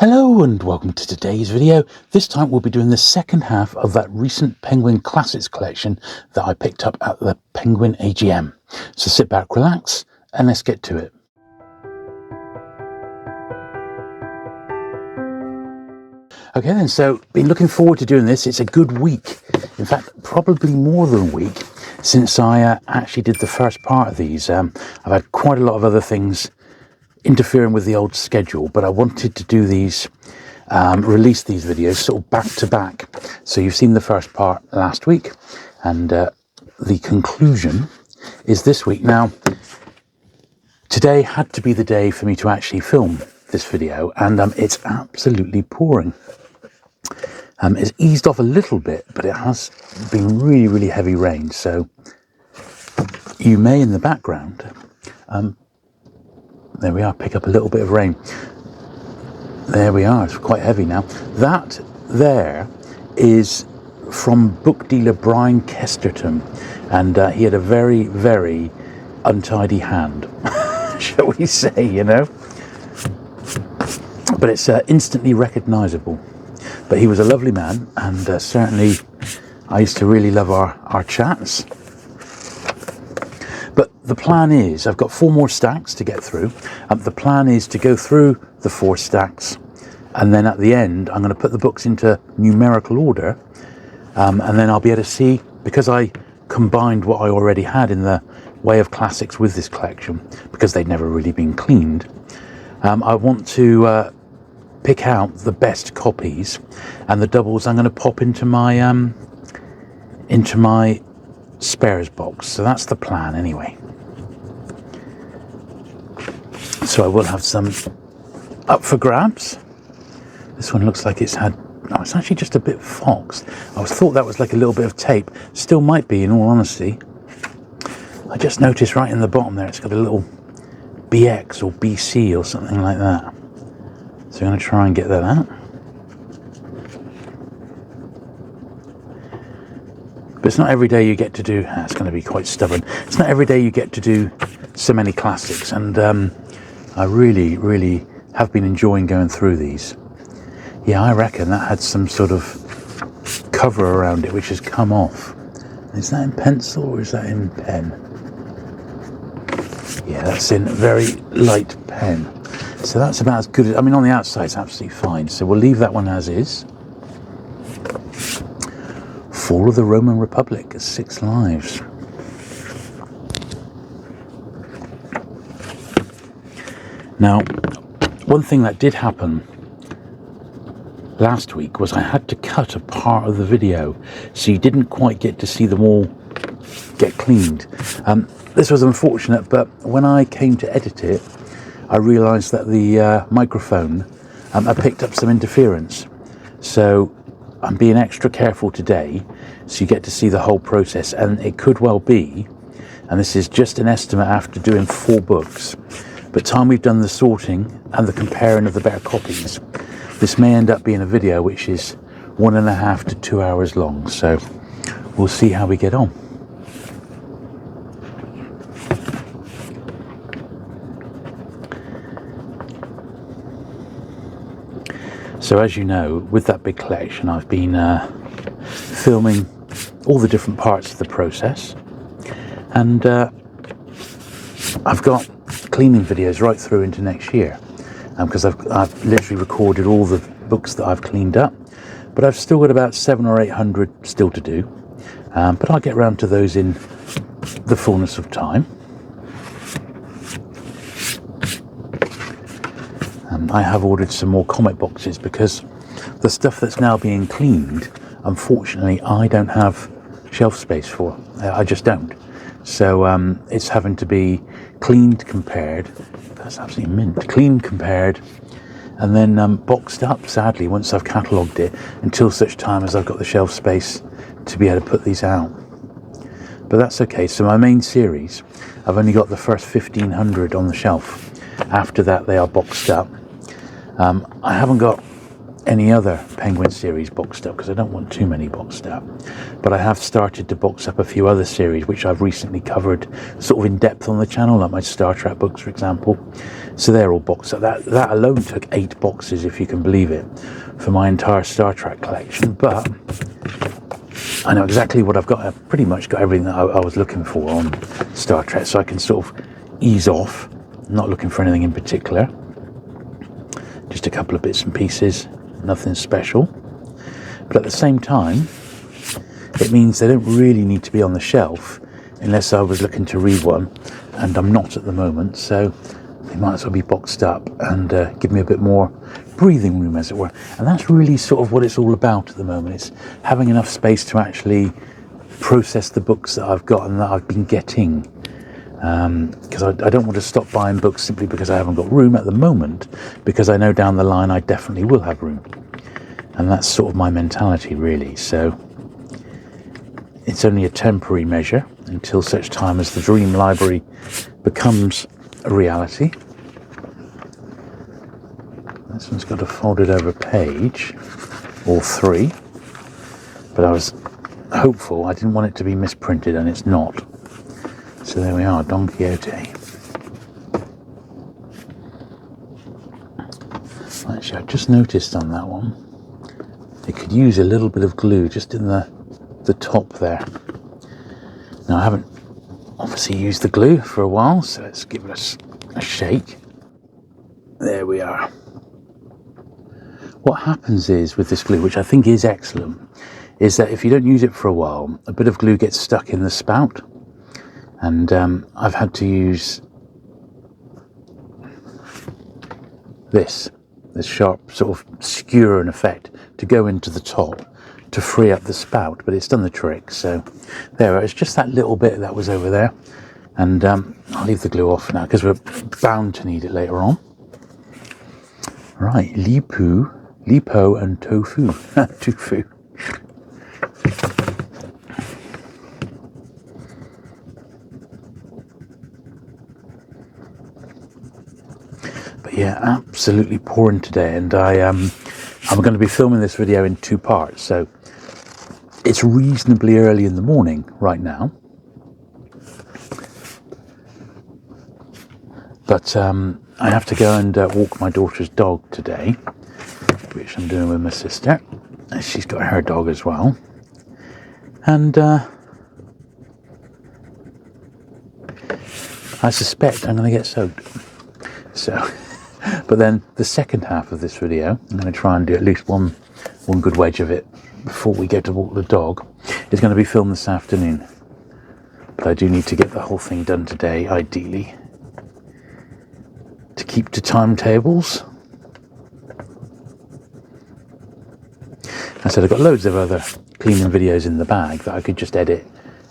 Hello and welcome to today's video. This time we'll be doing the second half of that recent Penguin Classics collection that I picked up at the Penguin AGM. So sit back, relax, and let's get to it. Okay then, so been looking forward to doing this. It's a good week. In fact, probably more than a week since I actually did the first part of these. I've had quite a lot of other things interfering with the old schedule, but I wanted to do these, release these videos sort of back to back. So you've seen the first part last week, and the conclusion is this week. Now, today had to be the day for me to actually film this video, and it's absolutely pouring. It's eased off a little bit, but it has been really, really heavy rain. So you may, in the background, there we are, pick up a little bit of rain. There we are, it's quite heavy now. That there is from book dealer Brian Kesterton, and he had a very, very untidy hand, shall we say, you know. But it's instantly recognisable. But he was a lovely man, and certainly I used to really love our chats. But the plan is, I've got 4 more stacks to get through. The plan is to go through the 4 stacks, and then at the end I'm going to put the books into numerical order, and then I'll be able to see, because I combined what I already had in the way of classics with this collection, because they'd never really been cleaned. I want to pick out the best copies, and the doubles I'm going to pop into my spares box. So that's the plan anyway. So I will have some up for grabs. This one looks like it's had, oh, it's actually just a bit foxed. I thought that was like a little bit of tape. Still might be, in all honesty. I just noticed right in the bottom there, it's got a little BX or BC or something like that. So I'm going to try and get that out. But it's not every day you get to do, it's going to be quite stubborn. It's not every day you get to do so many classics, and I really, really have been enjoying going through these. Yeah, I reckon that had some sort of cover around it which has come off. Is that in pencil or is that in pen? Yeah, that's in very light pen. So that's about as good as, I mean, on the outside it's absolutely fine. So we'll leave that one as is. Fall of the Roman Republic, 6 lives. Now, one thing that did happen last week was I had to cut a part of the video, so you didn't quite get to see them all get cleaned. This was unfortunate, but when I came to edit it, I realised that the microphone had picked up some interference. So I'm being extra careful today, so you get to see the whole process. And it could well be, and this is just an estimate after doing 4 books, but time we've done the sorting and the comparing of the better copies, this may end up being a video which is 1.5 to 2 hours long. So we'll see how we get on. So as you know, with that big collection, I've been filming all the different parts of the process, and I've got cleaning videos right through into next year, because I've literally recorded all the books that I've cleaned up, but I've still got about 700 or 800 still to do, but I'll get around to those in the fullness of time. I have ordered some more comic boxes because the stuff that's now being cleaned, unfortunately, I don't have shelf space for. I just don't. So it's having to be cleaned, compared. That's absolutely mint. Cleaned, compared, and then boxed up, sadly, once I've catalogued it, until such time as I've got the shelf space to be able to put these out. But that's okay. So my main series, I've only got the first 1,500 on the shelf. After that, they are boxed up. I haven't got any other Penguin series boxed up, because I don't want too many boxed up. But I have started to box up a few other series which I've recently covered sort of in depth on the channel, like my Star Trek books, for example. So they're all boxed up. That alone took 8 boxes, if you can believe it, for my entire Star Trek collection. But I know exactly what I've got. I've pretty much got everything that I was looking for on Star Trek, so I can sort of ease off. I'm not looking for anything in particular. Just a couple of bits and pieces, nothing special. But at the same time, it means they don't really need to be on the shelf unless I was looking to read one, and I'm not at the moment, so they might as well be boxed up and give me a bit more breathing room, as it were. And that's really sort of what it's all about at the moment. It's having enough space to actually process the books that I've got and that I've been getting. Because I don't want to stop buying books simply because I haven't got room at the moment, because I know down the line I definitely will have room. And that's sort of my mentality, really. So it's only a temporary measure until such time as the dream library becomes a reality. This one's got a folded over page, or 3. But I was hopeful, I didn't want it to be misprinted, and it's not. So there we are, Don Quixote. Actually, I just noticed on that one, it could use a little bit of glue just in the top there. Now, I haven't obviously used the glue for a while, so let's give it a shake. There we are. What happens is with this glue, which I think is excellent, is that if you don't use it for a while, a bit of glue gets stuck in the spout. And I've had to use this sharp sort of skewering effect to go into the top to free up the spout, but it's done the trick. So there, it's just that little bit that was over there, and I'll leave the glue off now because we're bound to need it later on. Right, lipo and tofu. Tofu. But yeah, absolutely pouring today, and I'm going to be filming this video in 2 parts. So it's reasonably early in the morning right now, but I have to go and walk my daughter's dog today, which I'm doing with my sister. She's got her dog as well, and I suspect I'm going to get soaked. So, but then the second half of this video, I'm going to try and do at least one good wedge of it before we go to walk the dog. It's going to be filmed this afternoon, but I do need to get the whole thing done today, ideally, to keep to timetables. I said I've got loads of other cleaning videos in the bag that I could just edit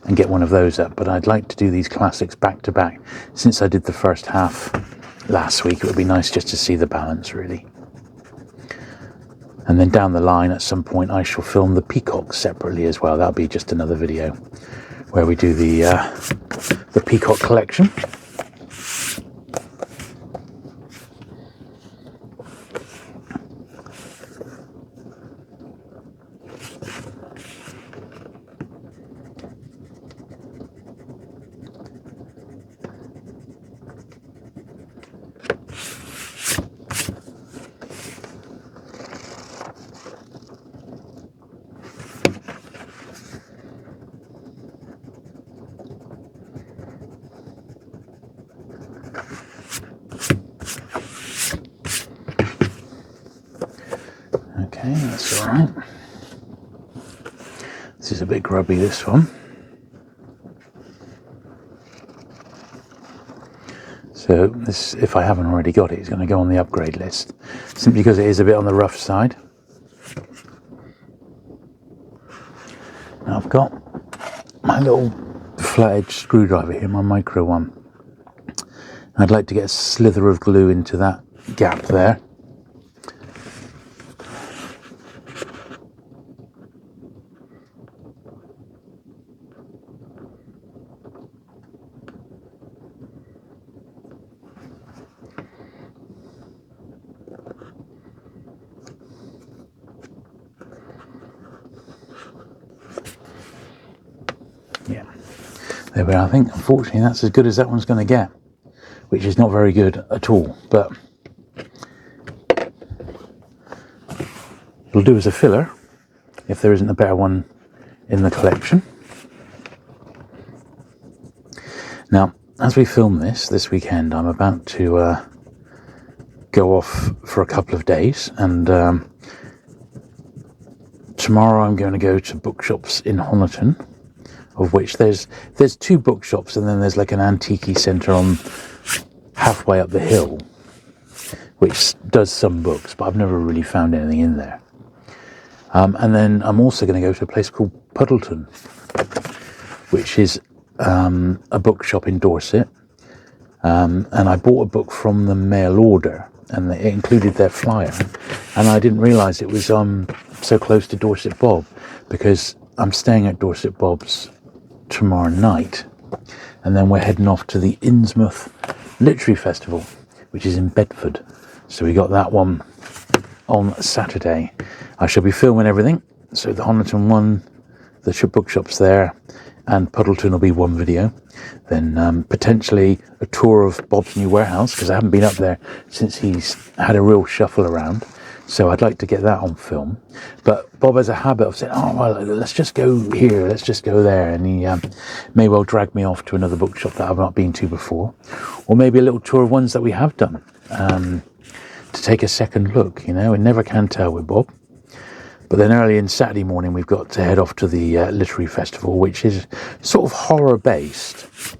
and get one of those up, but I'd like to do these classics back to back. Since I did the first half last week, it would be nice just to see the balance, really. And then down the line, at some point, I shall film the peacocks separately as well. That'll be just another video where we do the peacock collection. Okay, that's all right. This is a bit grubby, this one. So this, if I haven't already got it, it's going to go on the upgrade list, simply because it is a bit on the rough side. Now I've got my little flat-edge screwdriver here, my micro one. I'd like to get a slither of glue into that gap there. there we are. I think, unfortunately, that's as good as that one's going to get, which is not very good at all, but it'll do as a filler if there isn't a better one in the collection. Now, as we film this weekend, I'm about to go off for a couple of days, and tomorrow I'm going to go to bookshops in Honiton, of which there's 2 bookshops, and then there's like an antiquey centre on halfway up the hill, which does some books, but I've never really found anything in there. And then I'm also going to go to a place called Puddleton, which is a bookshop in Dorset. And I bought a book from the mail order, and it included their flyer. And I didn't realise it was so close to Dorset Bob, because I'm staying at Dorset Bob's tomorrow night. And then we're heading off to the Innsmouth Literary Festival, which is in Bedford. So we got that one on Saturday. I shall be filming everything. So the Honiton one, the bookshop's there, and Puddleton will be one video. Then potentially a tour of Bob's new warehouse, because I haven't been up there since he's had a real shuffle around. So I'd like to get that on film. But Bob has a habit of saying, oh, well, let's just go here, let's just go there. And he may well drag me off to another bookshop that I've not been to before. Or maybe a little tour of ones that we have done, to take a second look, you know. We never can tell with Bob. But then early in Saturday morning, we've got to head off to the Literary Festival, which is sort of horror-based.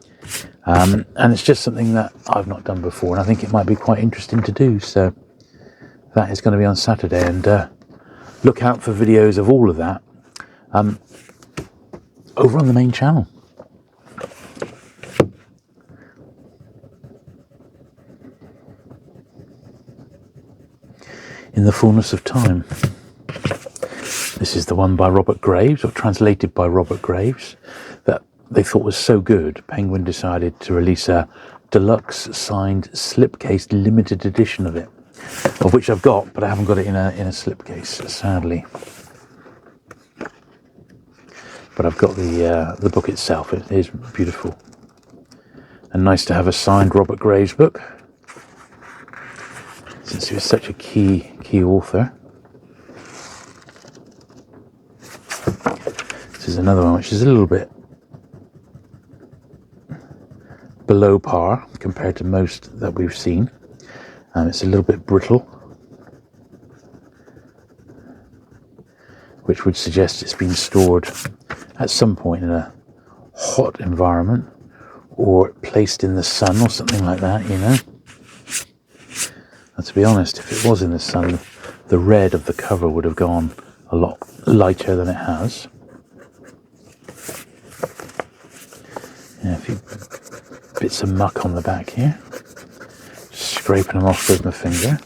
And it's just something that I've not done before, and I think it might be quite interesting to do. So that is going to be on Saturday, and look out for videos of all of that over on the main channel. In the fullness of time. This is the one by Robert Graves, or translated by Robert Graves, that they thought was so good, Penguin decided to release a deluxe signed slipcase limited edition of it, of which I've got, but I haven't got it in a slipcase, sadly. But I've got the book itself. It is beautiful, and nice to have a signed Robert Graves book, since he was such a key author. This is another one which is a little bit below par compared to most that we've seen. It's a little bit brittle, which would suggest it's been stored at some point in a hot environment, or placed in the sun or something like that, you know. And to be honest, if it was in the sun, the red of the cover would have gone a lot lighter than it has. Yeah, a few bits of muck on the back here. Just scraping them off with my finger.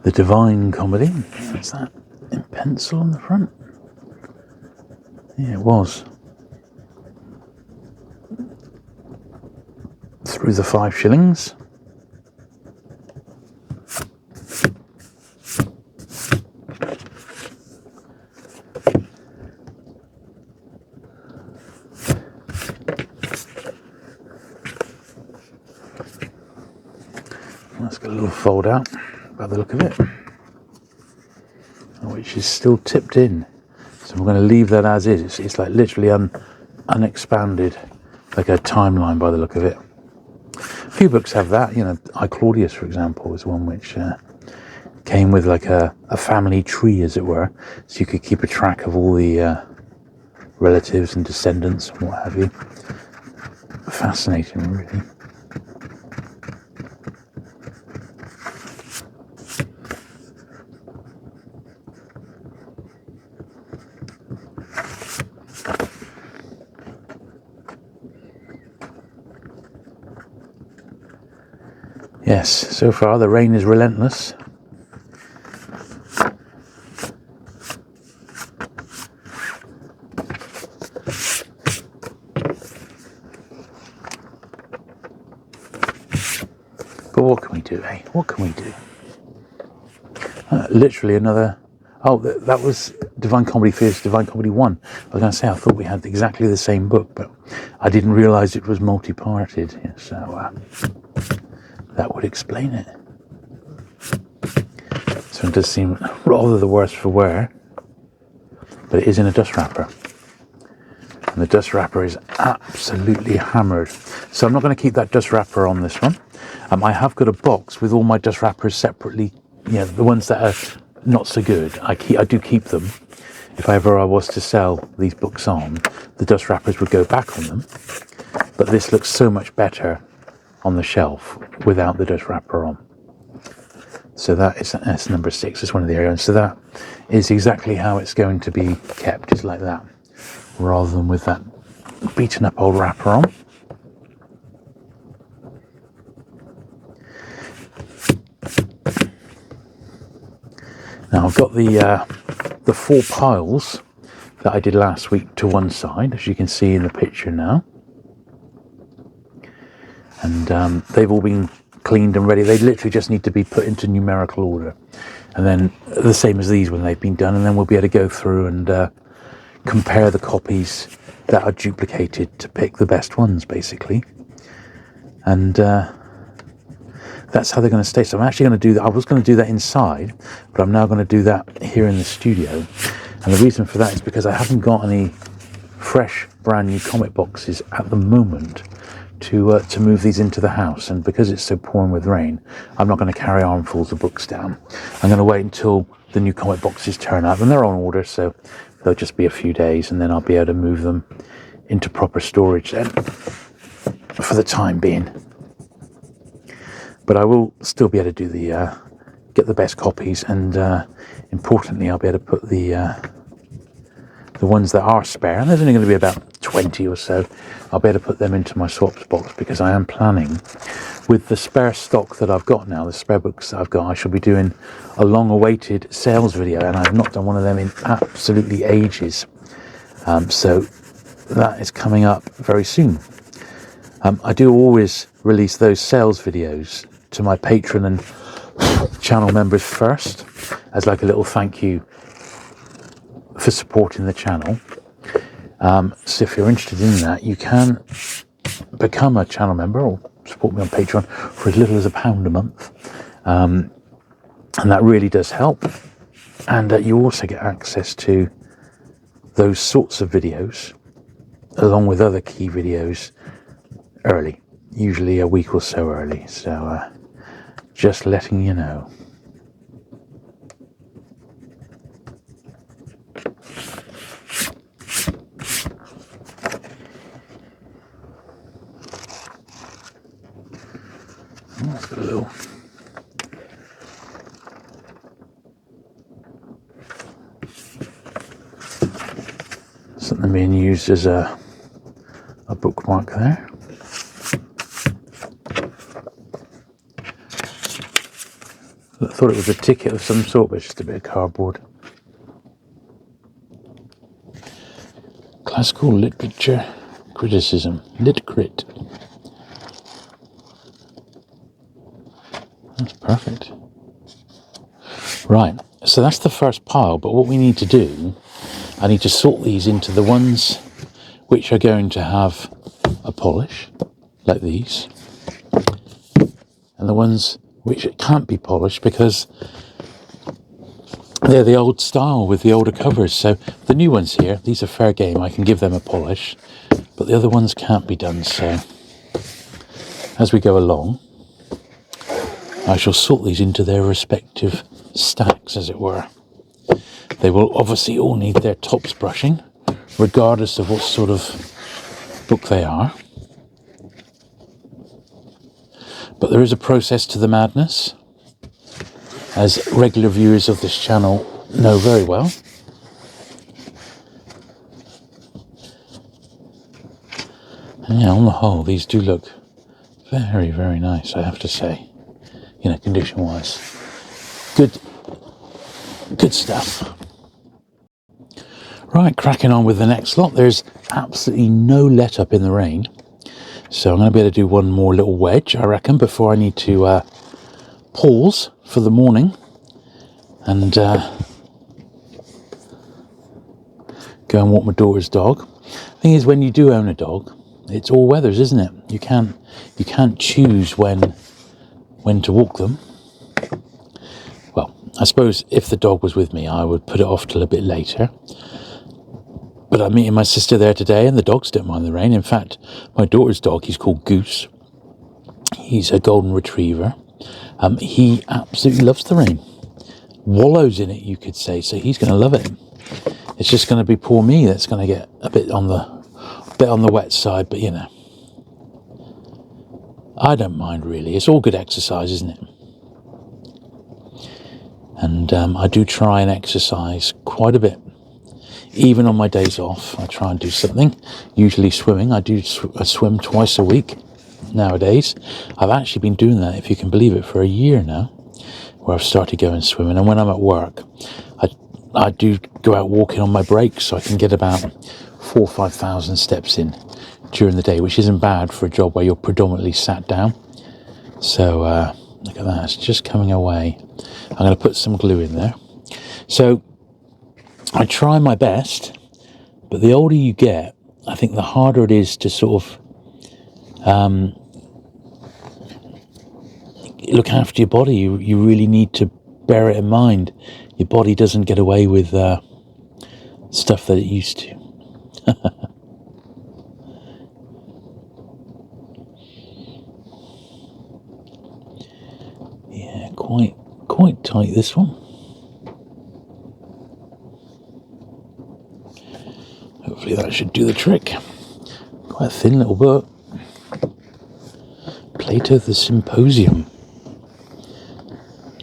The Divine Comedy. What's that? In pencil on the front? Yeah, it was. Through the 5 shillings. Let's get a little fold out by the look of it, which is still tipped in. So we're going to leave that as is. It's like literally unexpanded, like a timeline by the look of it. A few books have that, you know. I Claudius, for example, was one which came with like a family tree, as it were, so you could keep a track of all the relatives and descendants and what have you. Fascinating, really. Yes, so far the rain is relentless. But what can we do, eh? What can we do? literally another. Oh, that was Divine Comedy Fears, Divine Comedy 1. I was going to say, I thought we had exactly the same book, but I didn't realise it was multi-parted. So that would explain it. So it does seem rather the worse for wear, but it is in a dust wrapper. And the dust wrapper is absolutely hammered. So I'm not going to keep that dust wrapper on this one. I have got a box with all my dust wrappers separately. The ones that are not so good, I do keep them. If ever I was to sell these books on, the dust wrappers would go back on them. But this looks so much better on the shelf without the dust wrapper on. So that's number 6. It's one of the areas. So that is exactly how it's going to be kept, is like that, rather than with that beaten up old wrapper on. Now I've got the 4 piles that I did last week to one side, as you can see in the picture now, and they've all been cleaned and ready. They literally just need to be put into numerical order, and then the same as these when they've been done, and then we'll be able to go through and compare the copies that are duplicated to pick the best ones, basically. And that's how they're going to stay. So I'm actually going to do that. I was going to do that inside, but I'm now going to do that here in the studio. And the reason for that is because I haven't got any fresh, brand new comic boxes at the moment to move these into the house. And because it's so pouring with rain, I'm not going to carry armfuls of books down. I'm going to wait until the new comic boxes turn up, and they're on order, so they'll just be a few days, and then I'll be able to move them into proper storage then, for the time being. But I will still be able to do get the best copies, and importantly, I'll be able to put the ones that are spare, and there's only going to be about 20 or so, I'll be able to put them into my swaps box, because I am planning, with the spare stock that I've got now, the spare books that I've got, I shall be doing a long-awaited sales video, and I've not done one of them in absolutely ages. So that is coming up very soon. I do always release those sales videos to my Patreon and channel members first, as like a little thank you for supporting the channel. So if you're interested in that, you can become a channel member or support me on Patreon for as little as £1 a month, and that really does help. And you also get access to those sorts of videos along with other key videos early, usually a week or so early. So just letting you know. That's got a little something being used as a bookmark there. I thought it was a ticket of some sort, but it's just a bit of cardboard. Classical literature criticism, Lit-Crit. That's perfect. Right, so that's the first pile, but what we need to do, I need to sort these into the ones which are going to have a polish, like these, and the ones which can't be polished because they're the old style with the older covers. So the new ones here, these are fair game, I can give them a polish, but the other ones can't be done. So as we go along, I shall sort these into their respective stacks, as it were. They will obviously all need their tops brushing, regardless of what sort of book they are. But there is a process to the madness, as regular viewers of this channel know very well. And yeah, on the whole, these do look very, very nice, I have to say. You know, condition-wise. Good stuff. Right, cracking on with the next lot. There's absolutely no let-up in the rain. So I'm going to be able to do one more little wedge, I reckon, before I need to pause for the morning and go and walk my daughter's dog. Thing is, when you do own a dog, it's all weathers, isn't it? You can't choose when to walk them. Well, I suppose if the dog was with me, I would put it off till a bit later. But I'm meeting my sister there today, and the dogs don't mind the rain. In fact, my daughter's dog, he's called Goose. He's a golden retriever. He absolutely loves the rain. Wallows in it, you could say. So he's going to love it. It's just going to be poor me that's going to get a bit on the wet side. But you know, I don't mind really. It's all good exercise, isn't it? And I do try and exercise quite a bit. Even on my days off, I try and do something. Usually swimming. I swim twice a week nowadays. I've actually been doing that, if you can believe it, for a year now, where I've started going swimming. And when I'm at work, I do go out walking on my breaks, so I can get about 4,000 or 5,000 steps in during the day, which isn't bad for a job where you're predominantly sat down. So look at that, it's just coming away. I'm going to put some glue in there. So I try my best, but the older you get, I think the harder it is to sort of look after your body. You really need to bear it in mind. Your body doesn't get away with stuff that it used to. Yeah, quite tight, this one. Hopefully that should do the trick. Quite a thin little book. Plato the Symposium.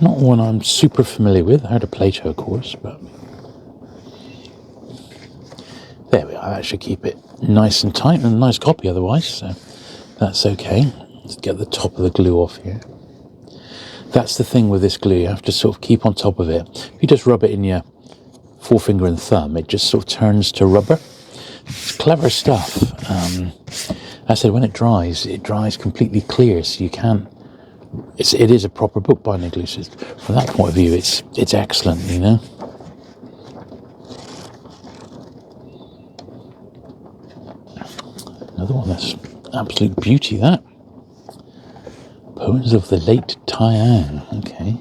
Not one I'm super familiar with. I heard of Plato, of course, but there we are. That should keep it nice and tight, and a nice copy otherwise, so that's okay. Let's get the top of the glue off here. That's the thing with this glue, you have to sort of keep on top of it. If you just rub it in your forefinger and thumb, it just sort of turns to rubber. It's clever stuff. I said, when it dries completely clear, so you can't. It is a proper bookbinding glue. So from that point of view, it's excellent, you know. Another one that's absolute beauty. That Poems of the Late Taiang. Okay.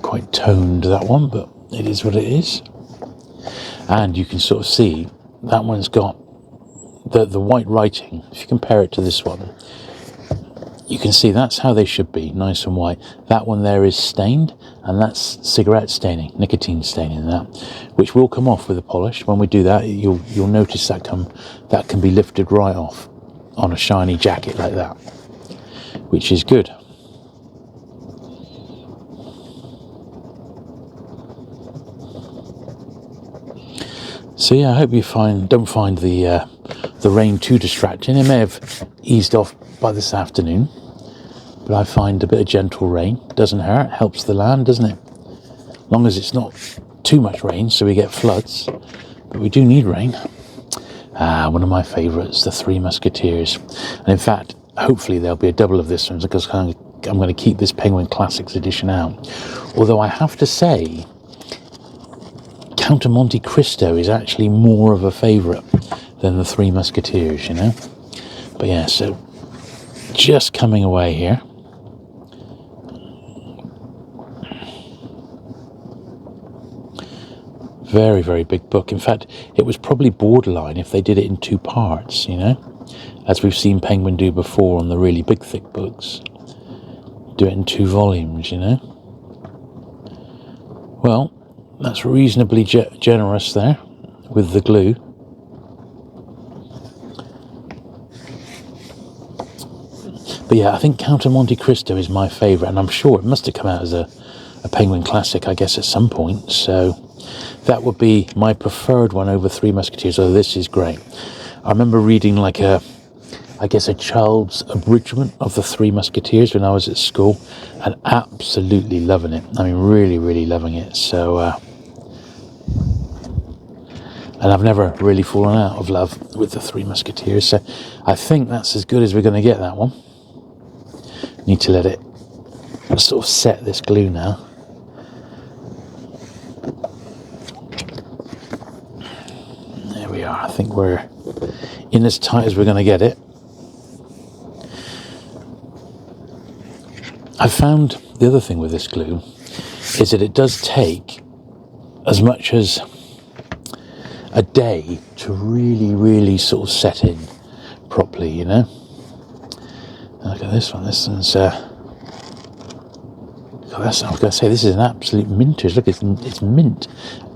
Quite toned, that one, but it is what it is. And you can sort of see that one's got the white writing. If you compare it to this one, you can see that's how they should be, nice and white. That one there is stained, and that's cigarette staining, nicotine staining, that, which will come off with a polish. When we do that, you'll notice that can be lifted right off on a shiny jacket like that, which is good. So yeah, I hope you don't find the rain too distracting. It may have eased off by this afternoon, but I find a bit of gentle rain doesn't hurt, helps the land, doesn't it? As long as it's not too much rain, so we get floods. But we do need rain. One of my favourites, the Three Musketeers. And in fact, hopefully there'll be a double of this one, because I'm going to keep this Penguin Classics edition out. Although I have to say, Count of Monte Cristo is actually more of a favourite than the Three Musketeers, you know. But yeah, so just coming away here. Very, very big book. In fact, it was probably borderline if they did it in two parts, you know, as we've seen Penguin do before on the really big, thick books. Do it in 2 volumes, you know. Well, that's reasonably generous there with the glue. But yeah, I think Count of Monte Cristo is my favourite, and I'm sure it must have come out as a Penguin Classic, I guess, at some point. So that would be my preferred one over Three Musketeers. Oh, this is great. I remember reading like a child's abridgment of the Three Musketeers when I was at school, and absolutely loving it. I mean, really, really loving it. So And I've never really fallen out of love with the Three Musketeers, so I think that's as good as we're going to get, that one. Need to let it sort of set, this glue now. There we are. I think we're in as tight as we're going to get it. I found the other thing with this glue is that it does take as much as a day to really sort of set in properly, you know. Look at this one. This one's I was going to say, this is an absolute minters. Look, it's mint,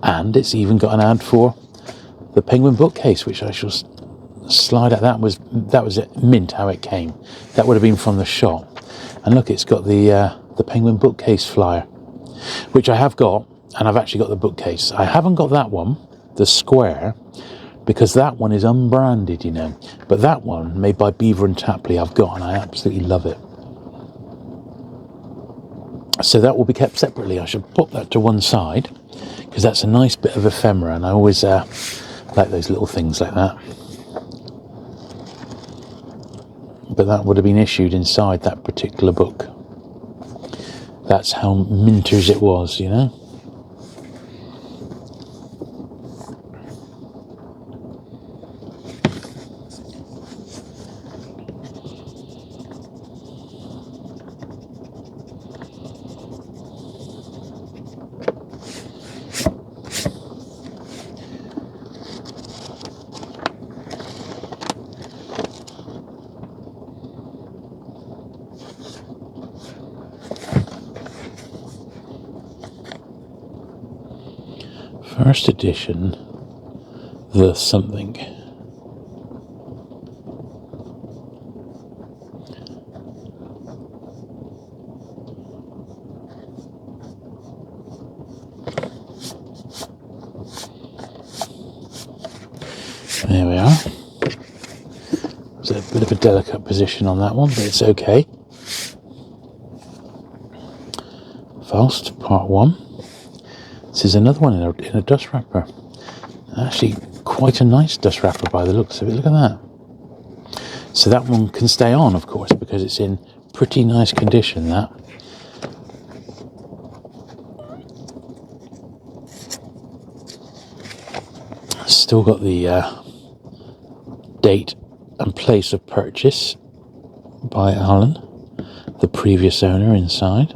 and it's even got an ad for the Penguin bookcase, which I shall slide at. That was mint how it came. That would have been from the shop. And look, it's got the Penguin bookcase flyer, which I have got, and I've actually got the bookcase. I haven't got that one, the square, because that one is unbranded, you know. But that one, made by Beaver and Tapley, I've got, and I absolutely love it. So that will be kept separately. I should put that to one side, because that's a nice bit of ephemera, and I always like those little things like that. But that would have been issued inside that particular book. That's how minters it was, you know. First edition, the something. There we are. It's a bit of a delicate position on that one, but it's okay. Faust, part 1. This is another one in a dust wrapper. Actually, quite a nice dust wrapper by the looks of it. Look at that. So that one can stay on, of course, because it's in pretty nice condition, that. Still got the date and place of purchase by Alan, the previous owner, inside.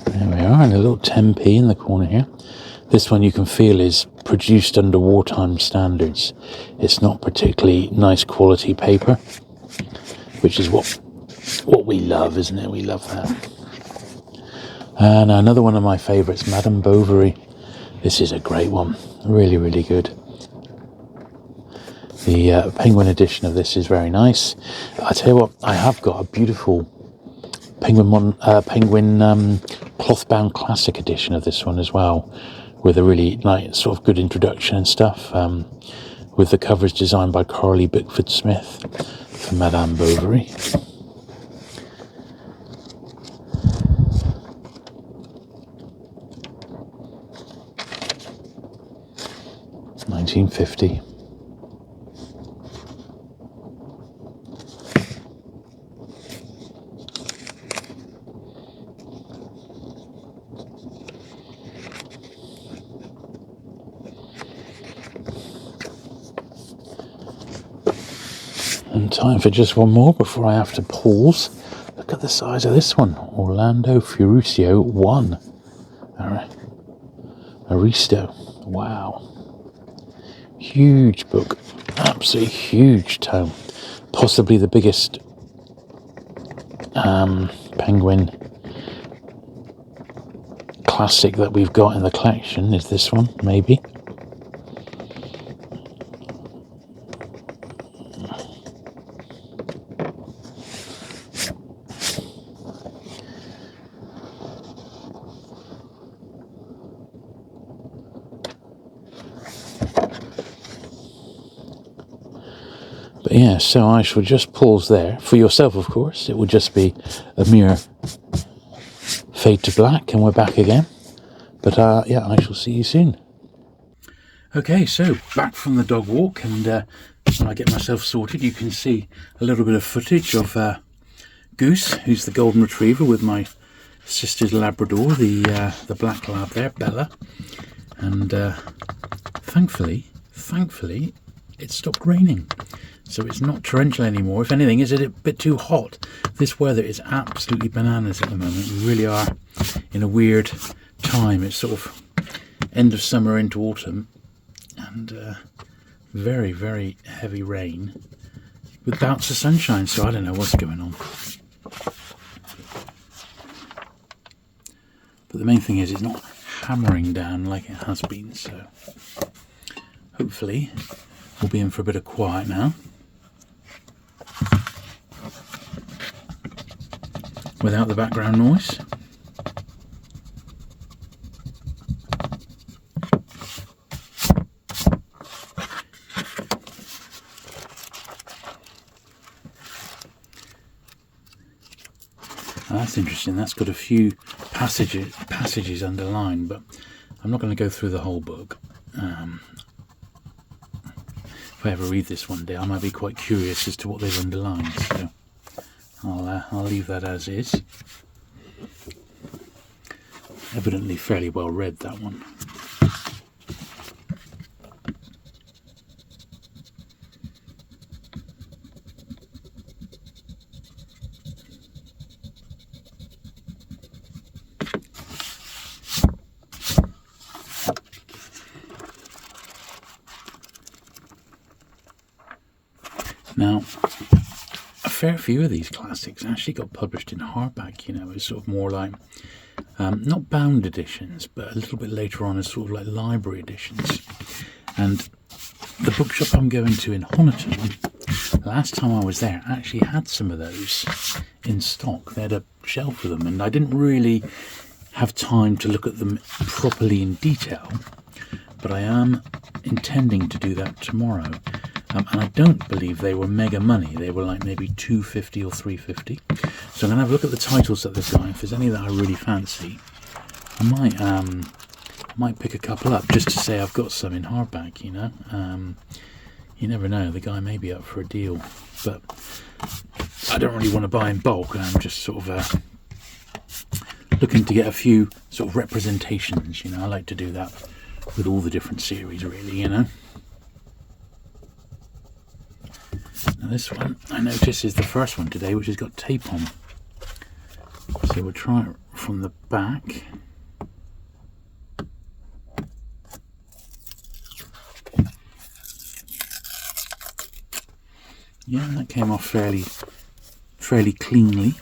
There we are, and a little 10p in the corner here. This one you can feel is produced under wartime standards. It's not particularly nice quality paper, which is what we love, isn't it? We love that. And another one of my favourites, Madame Bovary. This is a great one, really good. The Penguin edition of this is very nice. I tell you what, I have got a beautiful Penguin cloth-bound classic edition of this one as well, with a really nice sort of good introduction and stuff, with the covers designed by Carly Bickford Smith for Madame Bovary. $19.50. And time for just one more before I have to pause. Look at the size of this one. Orlando Furioso 1. Alright. Aristo. Wow. Huge book. Absolutely huge tome. Possibly the biggest Penguin classic that we've got in the collection is this one, maybe. But yeah, so I shall just pause there. For yourself, of course, it will just be a mere fade to black and we're back again. But yeah, I shall see you soon. Okay, so back from the dog walk, and when I get myself sorted, you can see a little bit of footage of Goose, who's the golden retriever, with my sister's Labrador, the black lab there, Bella. And thankfully, it stopped raining. So it's not torrential anymore. If anything, is it a bit too hot? This weather is absolutely bananas at the moment. We really are in a weird time. It's sort of end of summer into autumn, and very, very heavy rain with bouts of sunshine. So I don't know what's going on. But the main thing is it's not hammering down like it has been. So hopefully we'll be in for a bit of quiet now, without the background noise. That's interesting. That's got a few passages underlined, but I'm not going to go through the whole book. If I ever read this one day, I might be quite curious as to what they've underlined. So I'll leave that as is. Evidently fairly well read, that one. Now, a fair few of these classics actually got published in hardback, you know, as sort of more like, not bound editions, but a little bit later on as sort of like library editions. And the bookshop I'm going to in Honiton, last time I was there, actually had some of those in stock. They had a shelf of them, and I didn't really have time to look at them properly in detail, but I am intending to do that tomorrow. And I don't believe they were mega money. They were like maybe $2.50 or $3.50. So I'm going to have a look at the titles that they've got. If there's any that I really fancy, I might pick a couple up just to say I've got some in hardback, you know. You never know, the guy may be up for a deal. But I don't really want to buy in bulk, and I'm just sort of looking to get a few sort of representations, you know. I like to do that with all the different series, really, you know. Now this one, I notice, is the first one today, which has got tape on. So we'll try it from the back. Yeah, that came off fairly cleanly.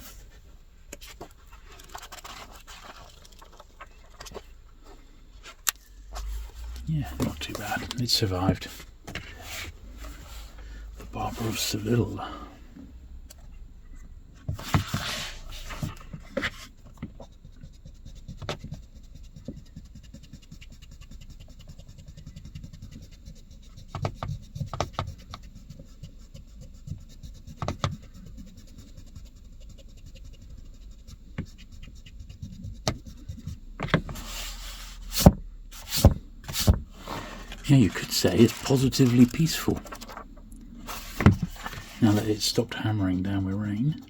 Yeah, not too bad. It survived. Barber of Seville. Yeah, you could say it's positively peaceful. Now that it's stopped hammering down with rain.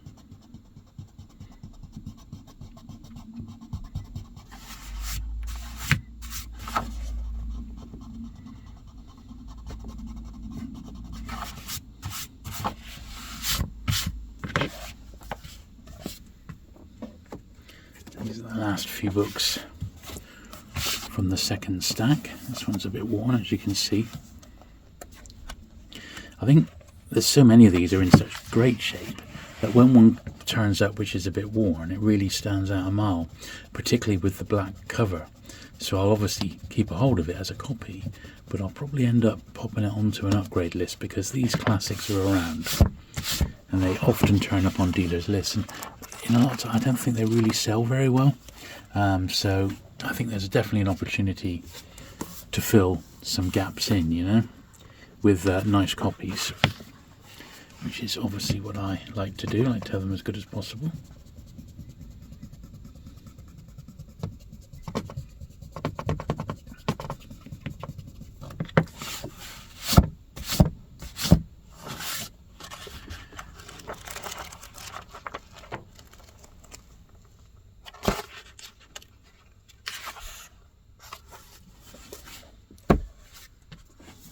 These are the last few books from the second stack. This one's a bit worn, as you can see. I think there's so many of these are in such great shape that when one turns up which is a bit worn, it really stands out a mile, particularly with the black cover. So I'll obviously keep a hold of it as a copy, but I'll probably end up popping it onto an upgrade list, because these classics are around and they often turn up on dealers' lists, and in a lot of time I don't think they really sell very well. So I think there's definitely an opportunity to fill some gaps in, you know, with nice copies. which is obviously what I like to do. I like to have them as good as possible.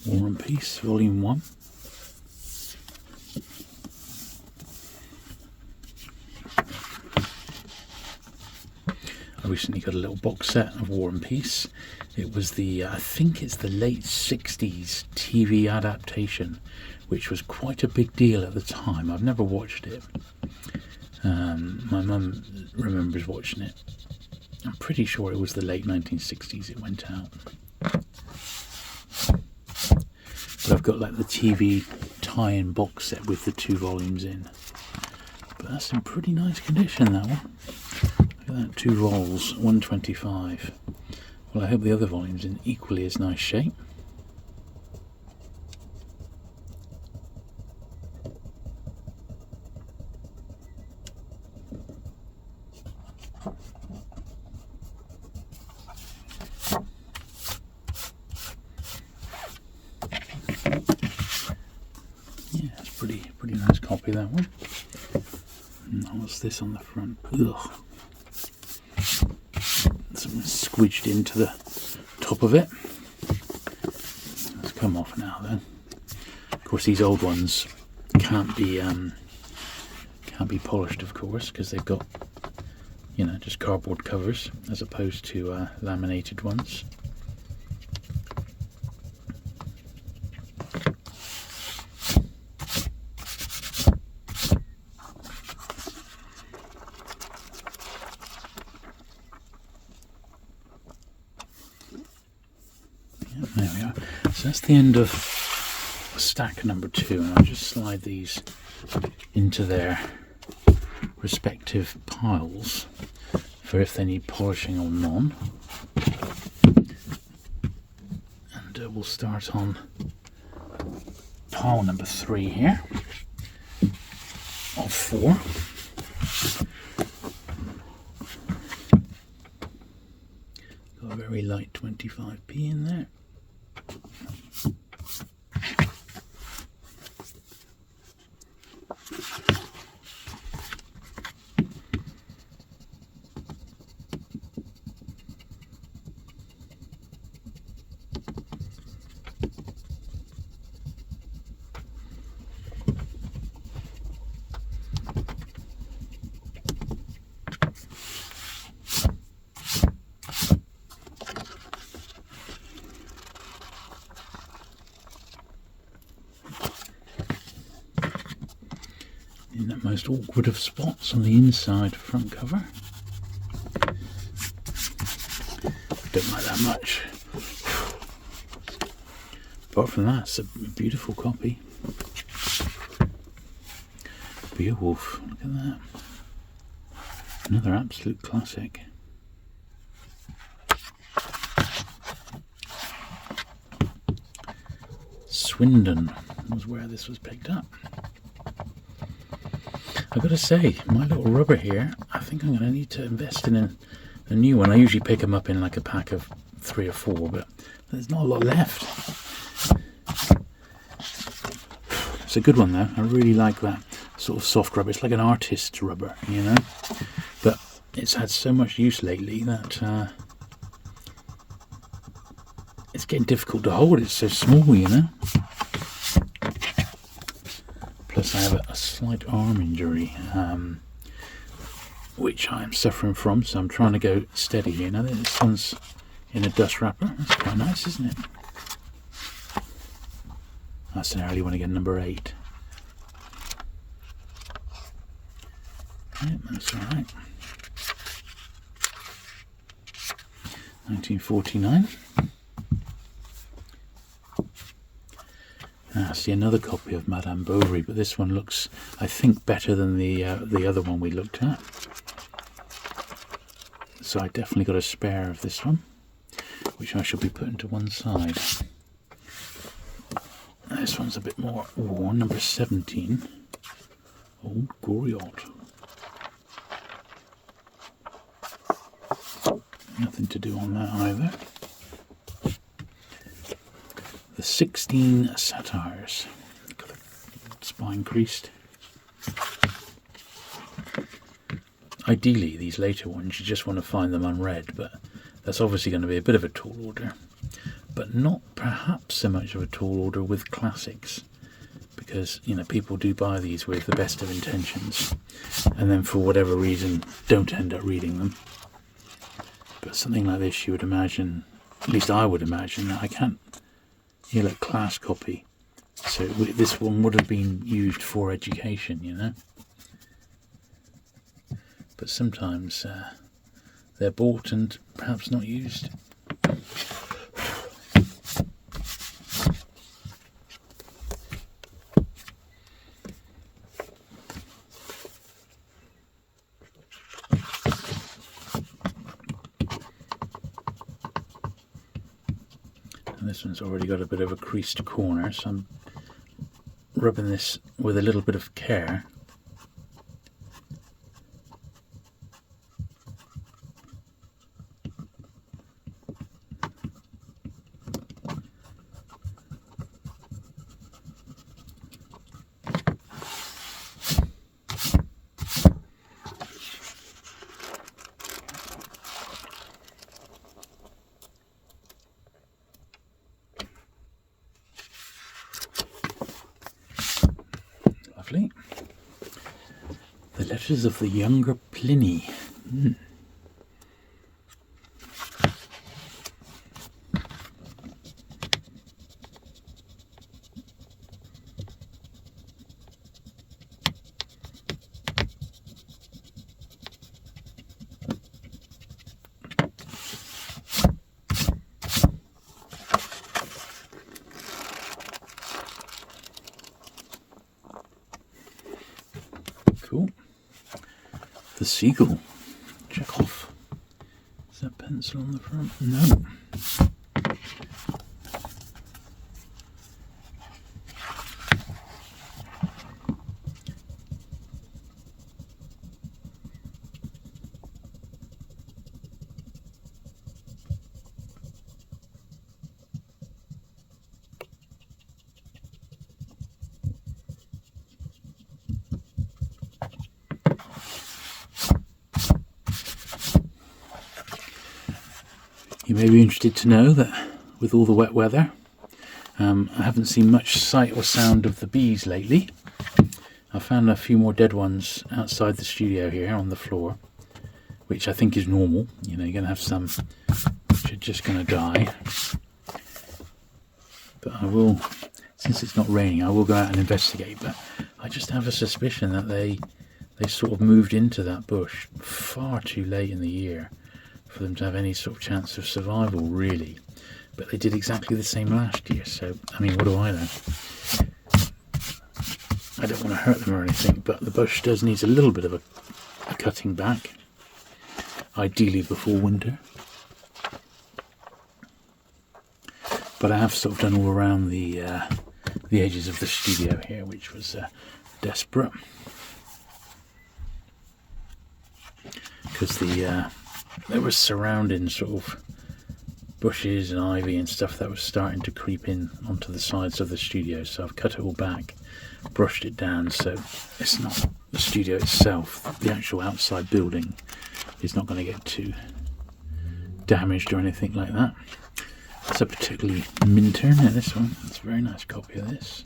War and Peace, Volume 1. I recently got a little box set of War and Peace. It was the, I think it's the late 60s TV adaptation, which was quite a big deal at the time. I've never watched it. My mum remembers watching it. I'm pretty sure it was the late 1960s it went out. But I've got like the TV tie-in box set with the 2 volumes in. But that's in pretty nice condition, that one. Look at that, 2 vols, 125. Well, I hope the other volume's in equally as nice shape. Yeah, it's pretty nice copy, that one. And what's this on the front? Ugh. Something squidged into the top of it. Let's come off now then. Of course, these old ones can't be polished, of course, because they've got, you know, just cardboard covers as opposed to laminated ones. There we are. So that's the end of stack number 2, and I'll just slide these into their respective piles for if they need polishing or none. And we'll start on pile number 3 here of 4. Got a very light 25p in there. In that most awkward of spots on the inside front cover. Don't like that much. Apart from that, it's a beautiful copy. Beowulf, look at that. Another absolute classic. Swindon was where this was picked up. I've got to say, my little rubber here, I think I'm going to need to invest in a new one. I usually pick them up in like a pack of 3 or 4, but there's not a lot left. It's a good one though. I really like that sort of soft rubber. It's like an artist's rubber, you know. But it's had so much use lately that it's getting difficult to hold. It's so small, you know. Plus I have a slight arm injury, which I'm suffering from, so I'm trying to go steady here. Now this one's in a dust wrapper. That's quite nice, isn't it? That's an early one again, number 8. Yep, that's alright. 1949. I see another copy of Madame Bovary, but this one looks, I think, better than the other one we looked at. So I definitely got a spare of this one, which I shall be putting to one side. This one's a bit more worn, number 17. Old Goriot. Nothing to do on that either. The 16 Satires. Got the spine creased. Ideally, these later ones, you just want to find them unread, but that's obviously going to be a bit of a tall order. But not perhaps so much of a tall order with classics, because, you know, people do buy these with the best of intentions, and then for whatever reason don't end up reading them. But something like this, you would imagine, at least I would imagine, that I can't, you know, class copy. So this one would have been used for education, you know. But sometimes they're bought and perhaps not used. And this one's already got a bit of a creased corner, so I'm rubbing this with a little bit of care. Lovely. The letters of the younger Pliny. Cool. The Seagull. Chekhov. Is that pencil on the front? No. You may be interested to know that with all the wet weather, I haven't seen much sight or sound of the bees lately. I found a few more dead ones outside the studio here on the floor, which I think is normal. You know, you're going to have some which are just going to die. But I will, since it's not raining, I will go out and investigate. But I just have a suspicion that they sort of moved into that bush far too late in the year for them to have any sort of chance of survival, really. But they did exactly the same last year, so, I mean, what do I know? I don't want to hurt them or anything, but the bush does need a little bit of a cutting back, ideally before winter. But I have sort of done all around the edges of the studio here, which was desperate. Because there was surrounding sort of bushes and ivy and stuff that was starting to creep in onto the sides of the studio, so I've cut it all back, brushed it down, so it's not the studio itself, the actual outside building is not going to get too damaged or anything like that. That's a particularly minter, now this one, that's a very nice copy of this.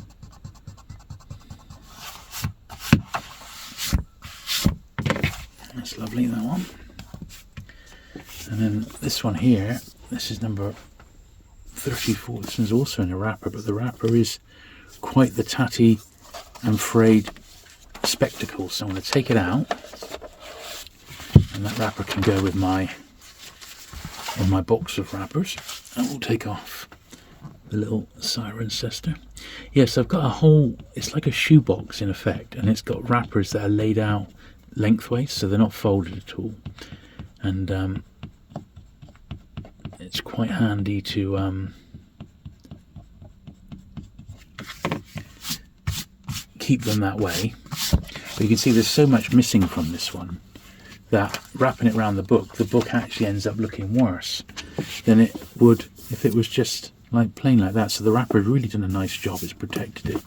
That's lovely, that one. And then this one here, this is number 34. This one's also in a wrapper, but the wrapper is quite the tatty and frayed spectacle. So I'm going to take it out, and that wrapper can go with my box of wrappers. And we'll take off the little Cirencester. Yes, I've got a whole, it's like a shoebox in effect, and it's got wrappers that are laid out lengthways, so they're not folded at all. And it's quite handy to keep them that way. But you can see there's so much missing from this one that wrapping it around the book actually ends up looking worse than it would if it was just like plain like that. So the wrapper really done a nice job. It's protected it.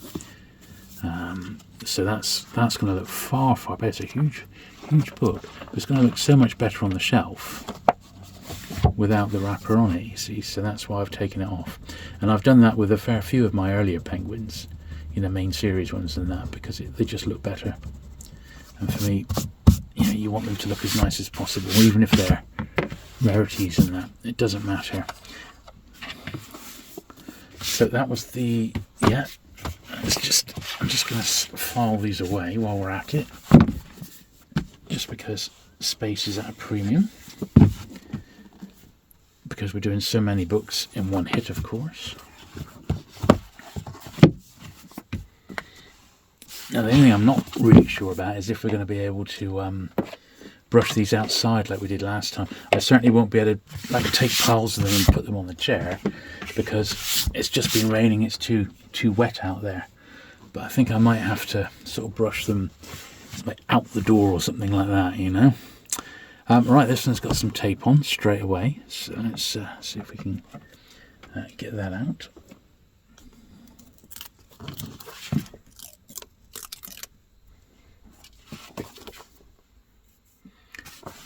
So that's going to look far better. It's a huge book. It's going to look so much better on the shelf without the wrapper on it, you see. So that's why I've taken it off. And I've done that with a fair few of my earlier penguins, main series ones and that, because they just look better. And for me, you want them to look as nice as possible, even if they're rarities and that. It doesn't matter. So that was the, I'm just going to file these away while we're at it, just because space is at a premium, because we're doing so many books in one hit, of course. Now the only thing I'm not really sure about is if we're going to be able to brush these outside like we did last time. I certainly won't be able to take piles of them and put them on the chair, because it's just been raining. It's too wet out there. But I think I might have to sort of brush them like out the door or something like that, Right, this one's got some tape on straight away. So let's see if we can get that out.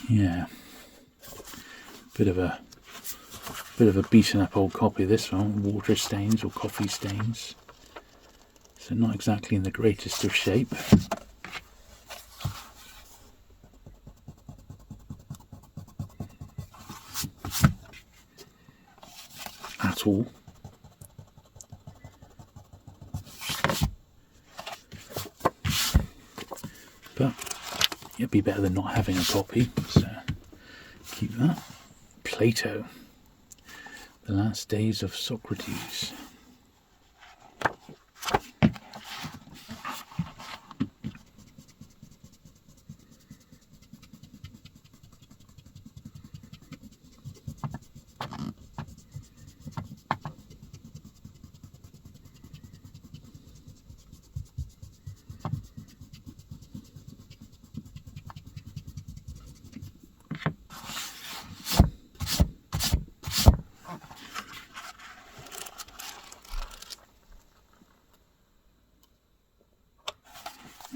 Yeah, bit of a beaten up old copy of this one, water stains or coffee stains. So not exactly in the greatest of shape. At all. But it'd be better than not having a copy, so keep that. Plato, The Last Days of Socrates.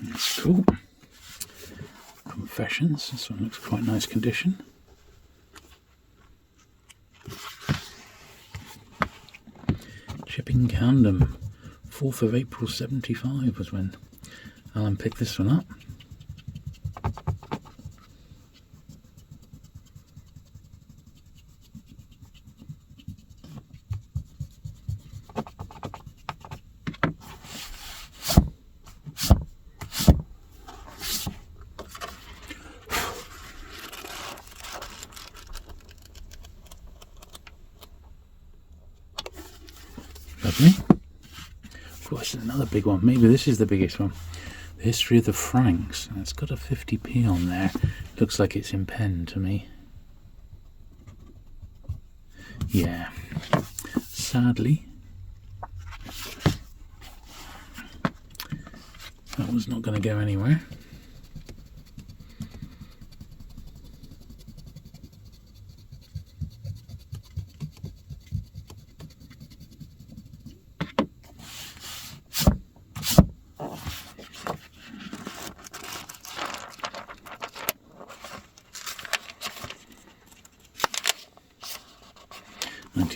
That's cool. Confessions, this one looks quite nice condition. Chipping Camden, 4th of April 75 was when Alan picked this one up. Lovely. Of course, another big one. Maybe this is the biggest one. The History of the Franks. And it's got a 50p on there. Looks like it's in pen to me. Yeah. Sadly, that one's not going to go anywhere.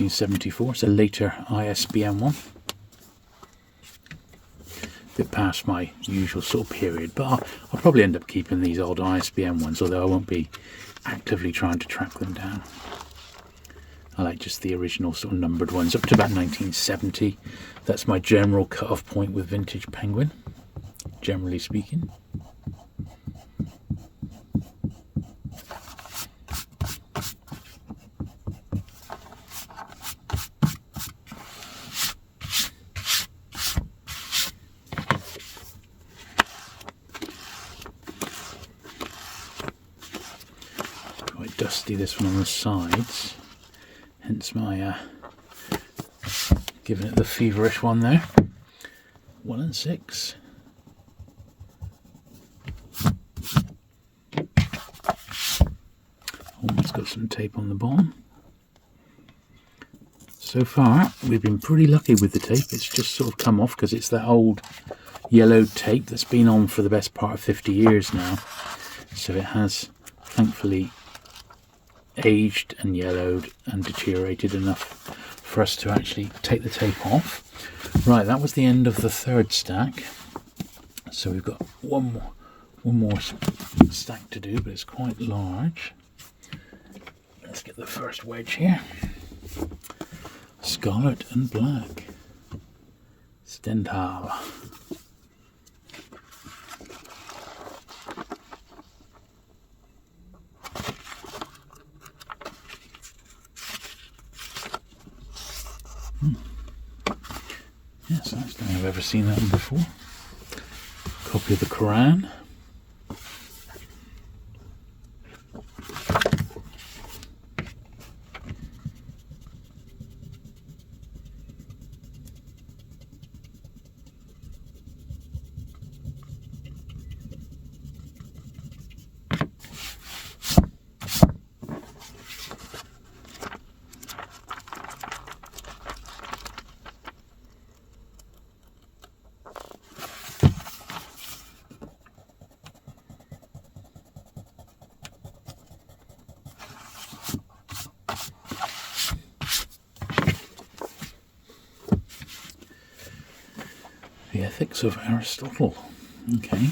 '74, it's a later ISBN one. Bit past my usual sort of period, but I'll probably end up keeping these old ISBN ones, although I won't be actively trying to track them down. I like just the original sort of numbered ones up to about 1970. That's my general cut-off point with vintage Penguin, generally speaking. Dusty this one on the sides, hence my giving it the feverish one there. 1 and 6. pattern tape on the bottom. So far we've been pretty lucky with the tape. It's just sort of come off because it's that old yellowed tape that's been on for the best part of 50 years now. So it has thankfully aged and yellowed and deteriorated enough for us to actually take the tape off. Right, that was the end of the third stack. So we've got one more stack to do, but it's quite large. Let's get the first wedge here. Scarlet and black. Stendhal. Yes, I don't think I've ever seen that one before. Copy of the Quran. The Ethics of Aristotle. Okay.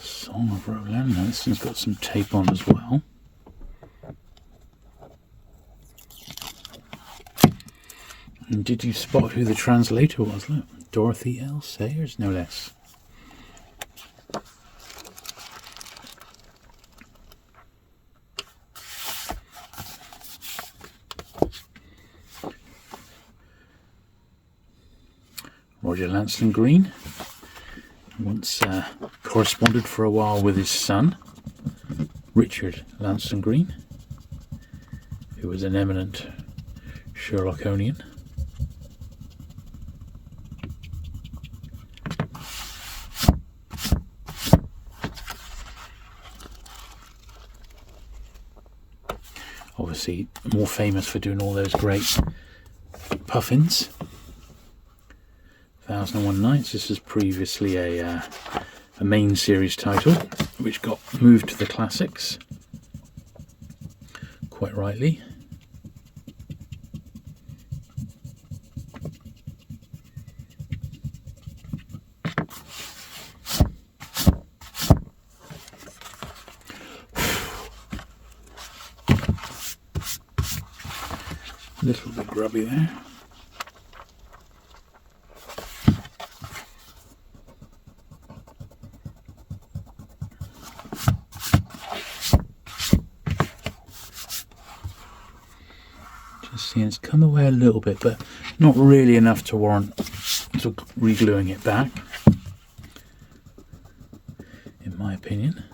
Song of Roland. Now this one's got some tape on as well. And did you spot who the translator was? Look, Dorothy L. Sayers, no less. Roger Lanston Green once corresponded for a while with his son, Richard Lanston Green, who was an eminent Sherlockonian. Obviously more famous for doing all those great puffins. 1001 Nights. This was previously a main series title, which got moved to the classics, quite rightly. A little bit grubby there. See, it's come away a little bit, but not really enough to warrant re-gluing it back, in my opinion.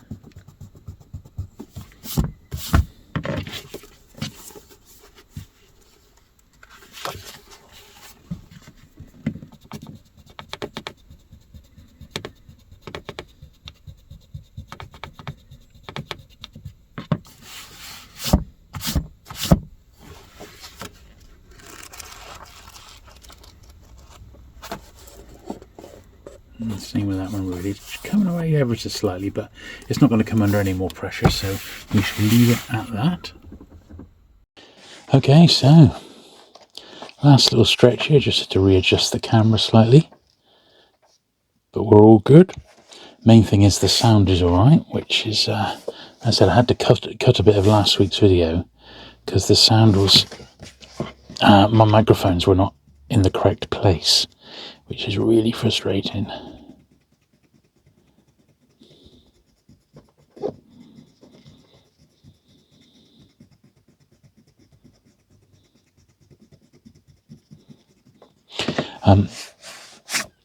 Same with that one, really. It's coming away ever so slightly, but it's not going to come under any more pressure, so we should leave it at that. Okay, so last little stretch here, just had to readjust the camera slightly, but we're all good. Main thing is the sound is alright, which is, as I said, I had to cut a bit of last week's video because the sound was, my microphones were not in the correct place. which is really frustrating.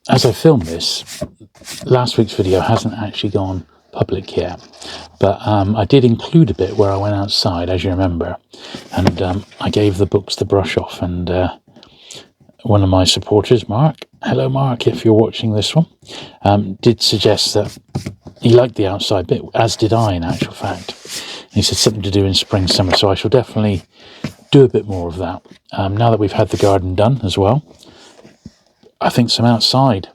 As I film this, last week's video hasn't actually gone public yet, but I did include a bit where I went outside, as you remember, and I gave the books the brush off, and one of my supporters, Mark, hello Mark, if you're watching this one, did suggest that he liked the outside bit, as did I in actual fact. And he said something to do in spring, summer, so I shall definitely do a bit more of that. Now that we've had the garden done as well, I think some outside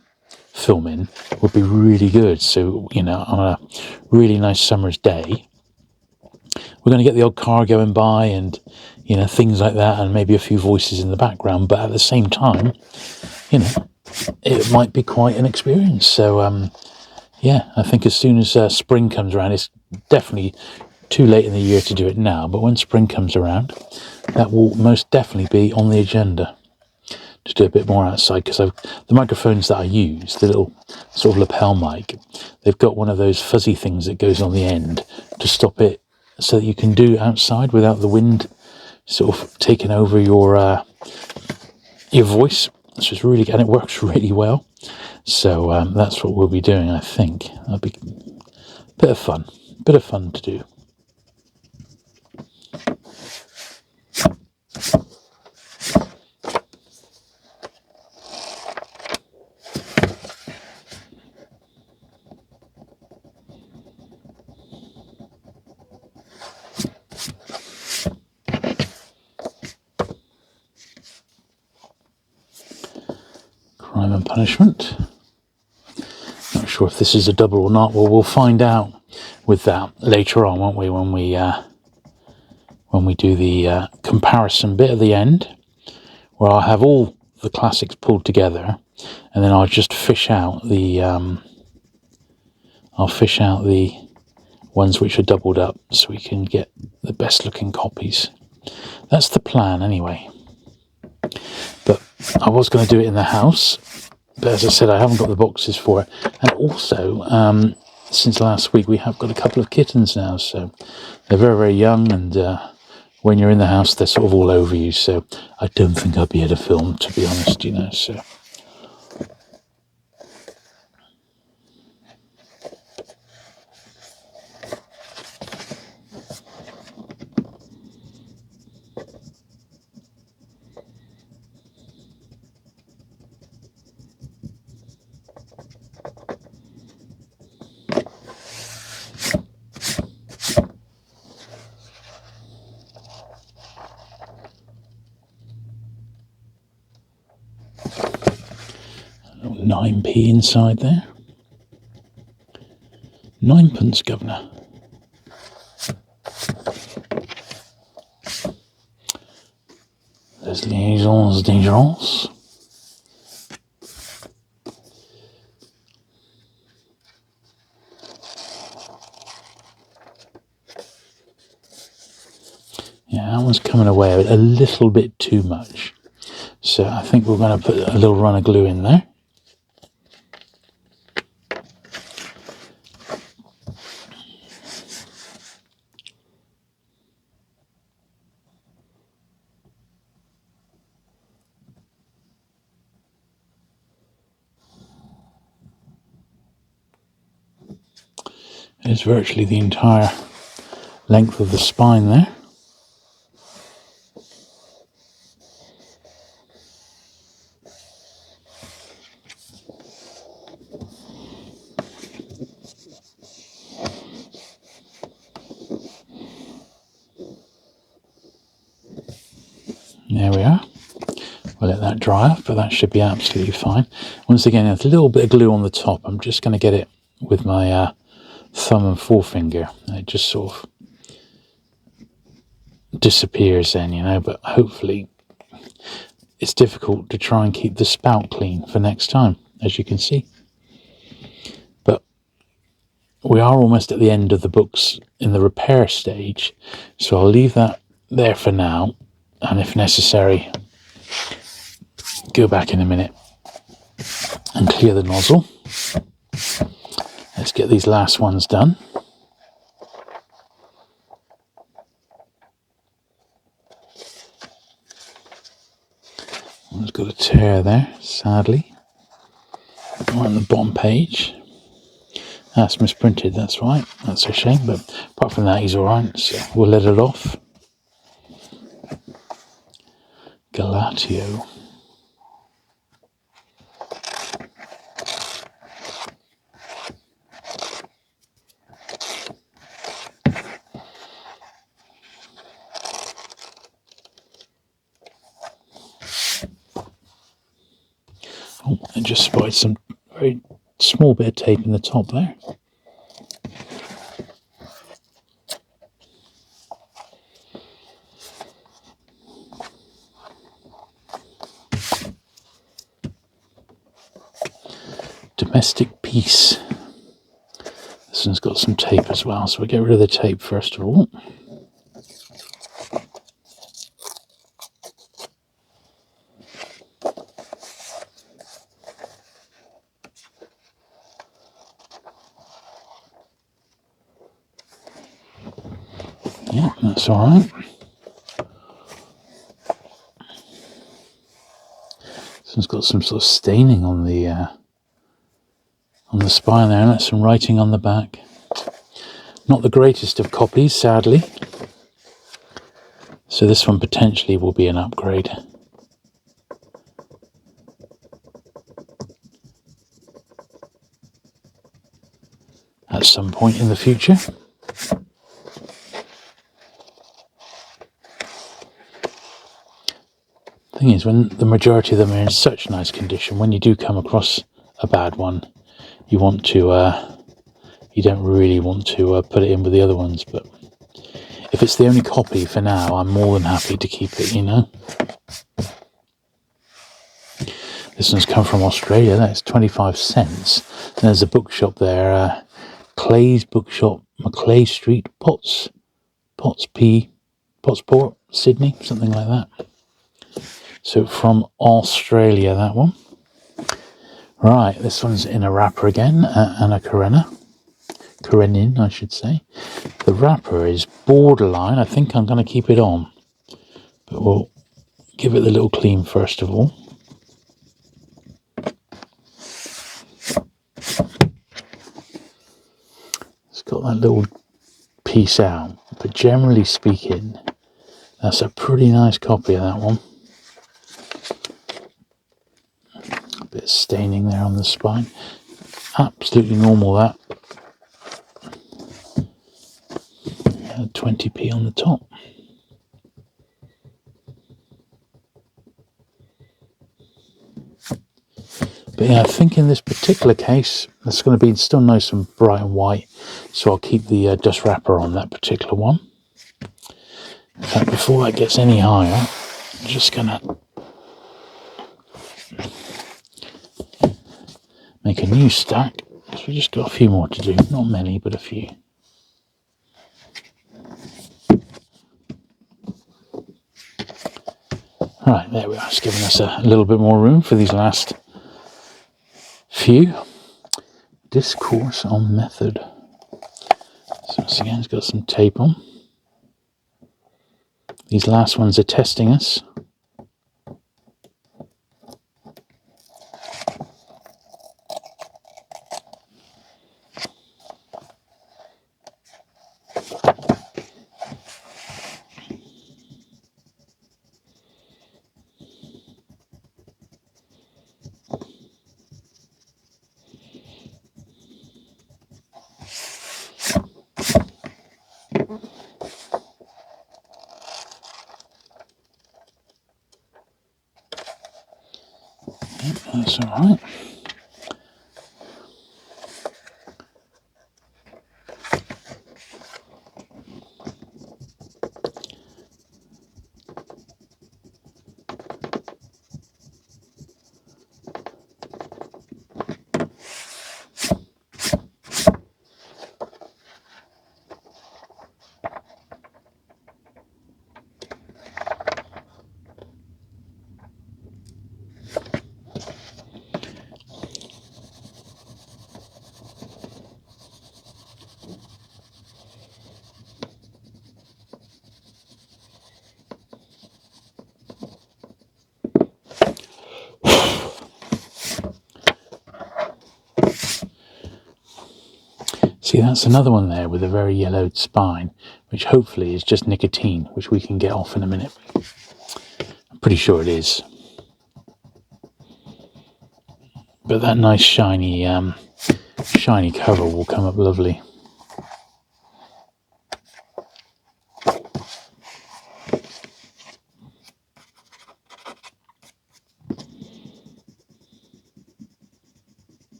filming would be really good. So, you know, on a really nice summer's day, we're going to get the odd car going by and, you know, things like that, and maybe a few voices in the background, but at the same time, you know, it might be quite an experience. So yeah, I think as soon as spring comes around, it's definitely too late in the year to do it now, but when spring comes around, that will most definitely be on the agenda to do a bit more outside, because the microphones that I use, the little sort of lapel mic, they've got one of those fuzzy things that goes on the end to stop it, so that you can do outside without the wind sort of taking over your voice. So it's really, and it works really well. So that's what we'll be doing, I think. That'll be a bit of fun to do. Crime and Punishment. Not sure if this is a double or not. Well, we'll find out with that later on, won't we? When we do the comparison bit at the end, where I'll have all the classics pulled together, and then I'll just fish out the ones which are doubled up, so we can get the best looking copies. That's the plan, anyway. But I was going to do it in the house, but as I said, I haven't got the boxes for it. And also, since last week, we have got a couple of kittens now, so they're very, very young, and when you're in the house, they're sort of all over you, so I don't think I'll be able to film, to be honest, you know, so. 9p inside there. 9pence, governor. Les liaisons dangereuses. Yeah, that one's coming away a little bit too much. So I think we're going to put a little run of glue in there. It's virtually the entire length of the spine there. There we are. We'll let that dry off, but that should be absolutely fine. Once again, there's a little bit of glue on the top. I'm just going to get it with my thumb and forefinger. It just sort of disappears then, you know, but hopefully it's difficult to try and keep the spout clean for next time, as you can see. But we are almost at the end of the books in the repair stage, so I'll leave that there for now, and if necessary, go back in a minute and clear the nozzle. Let's get these last ones done. One's got a tear there, sadly, on the bottom page. That's misprinted, that's right, that's a shame, but apart from that he's alright, so we'll let it off. Galatio. Oh, I just spotted some very small bit of tape in the top there. Domestic Peace. This one's got some tape as well, so we'll get rid of the tape first of all. Yeah, that's alright. This one's got some sort of staining on the spine there, and that's some writing on the back. Not the greatest of copies, sadly. So this one potentially will be an upgrade. At some point in the future. Thing is, when the majority of them are in such nice condition, when you do come across a bad one, you want to, you don't really want to put it in with the other ones, but if it's the only copy for now, I'm more than happy to keep it, you know. This one's come from Australia, that's 25 cents. There's a bookshop there, Clay's Bookshop, Maclay Street, Potsport, Sydney, something like that. So from Australia, that one. Right, this one's in a wrapper again, Anna Karenin, I should say. The wrapper is borderline. I think I'm going to keep it on, but we'll give it a little clean first of all. It's got that little piece out, but generally speaking, that's a pretty nice copy of that one. A bit of staining there on the spine. Absolutely normal, that. 20p on the top. But yeah, I think in this particular case, it's going to be still nice and bright and white, so I'll keep the dust wrapper on that particular one. In fact, before that gets any higher, I'm just going to make a new stack, because we've just got a few more to do. Not many, but a few. Right, there we are. It's giving us a little bit more room for these last few. Discourse on method. So once again, it's got some tape on. These last ones are testing us. That's all right. See, that's another one there with a very yellowed spine, which hopefully is just nicotine, which we can get off in a minute. I'm pretty sure it is. But that nice shiny cover will come up lovely.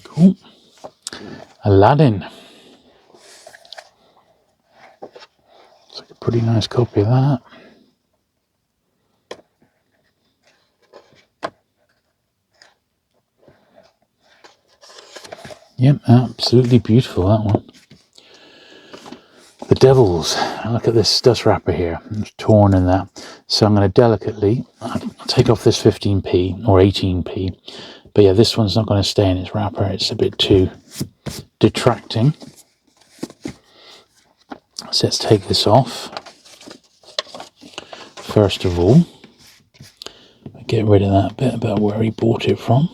Cool. Aladdin. It's like a pretty nice copy of that. Yep, absolutely beautiful, that one. The Devils. Look at this dust wrapper here. It's torn in that. So I'm going to delicately take off this 15p or 18p. But yeah, this one's not going to stay in its wrapper. It's a bit too detracting. So let's take this off. First of all, get rid of that bit about where he bought it from.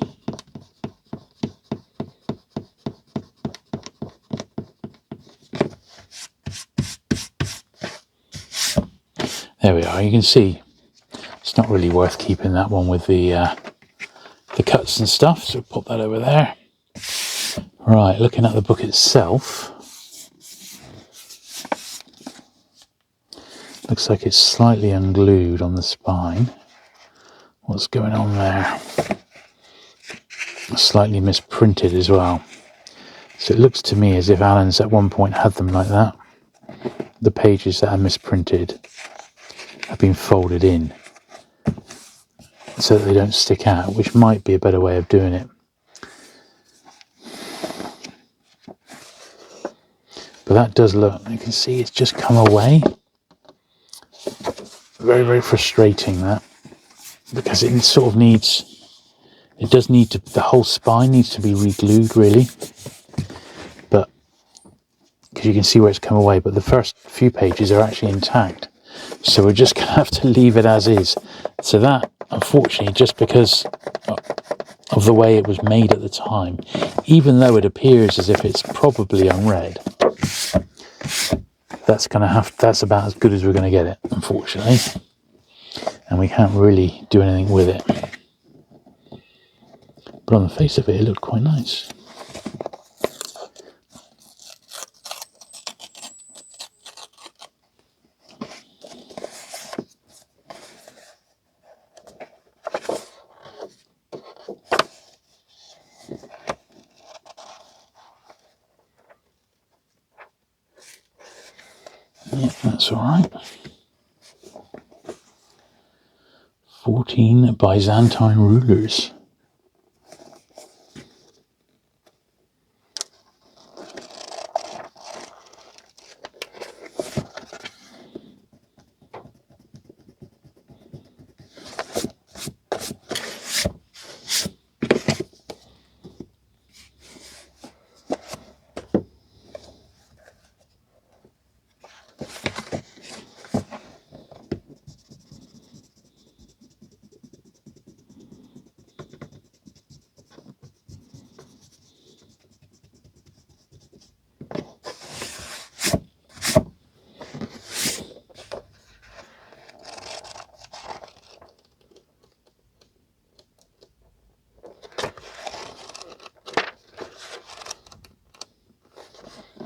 There we are. You can see it's not really worth keeping that one with the cuts and stuff. So pop that over there. Right, looking at the book itself, looks like it's slightly unglued on the spine. What's going on there? Slightly misprinted as well. So it looks to me as if Alan's at one point had them like that. The pages that are misprinted have been folded in so that they don't stick out, which might be a better way of doing it. But that does look, you can see it's just come away. Very, very frustrating, that, because it sort of needs, it does need to, the whole spine needs to be re-glued really. But, because you can see where it's come away, but the first few pages are actually intact. So we're just going to have to leave it as is. So that, unfortunately, just because of the way it was made at the time, even though it appears as if it's probably unread, that's about as good as we're going to get it, unfortunately. And we can't really do anything with it. But on the face of it, it looked quite nice. Yeah, that's all right. 14 Byzantine rulers.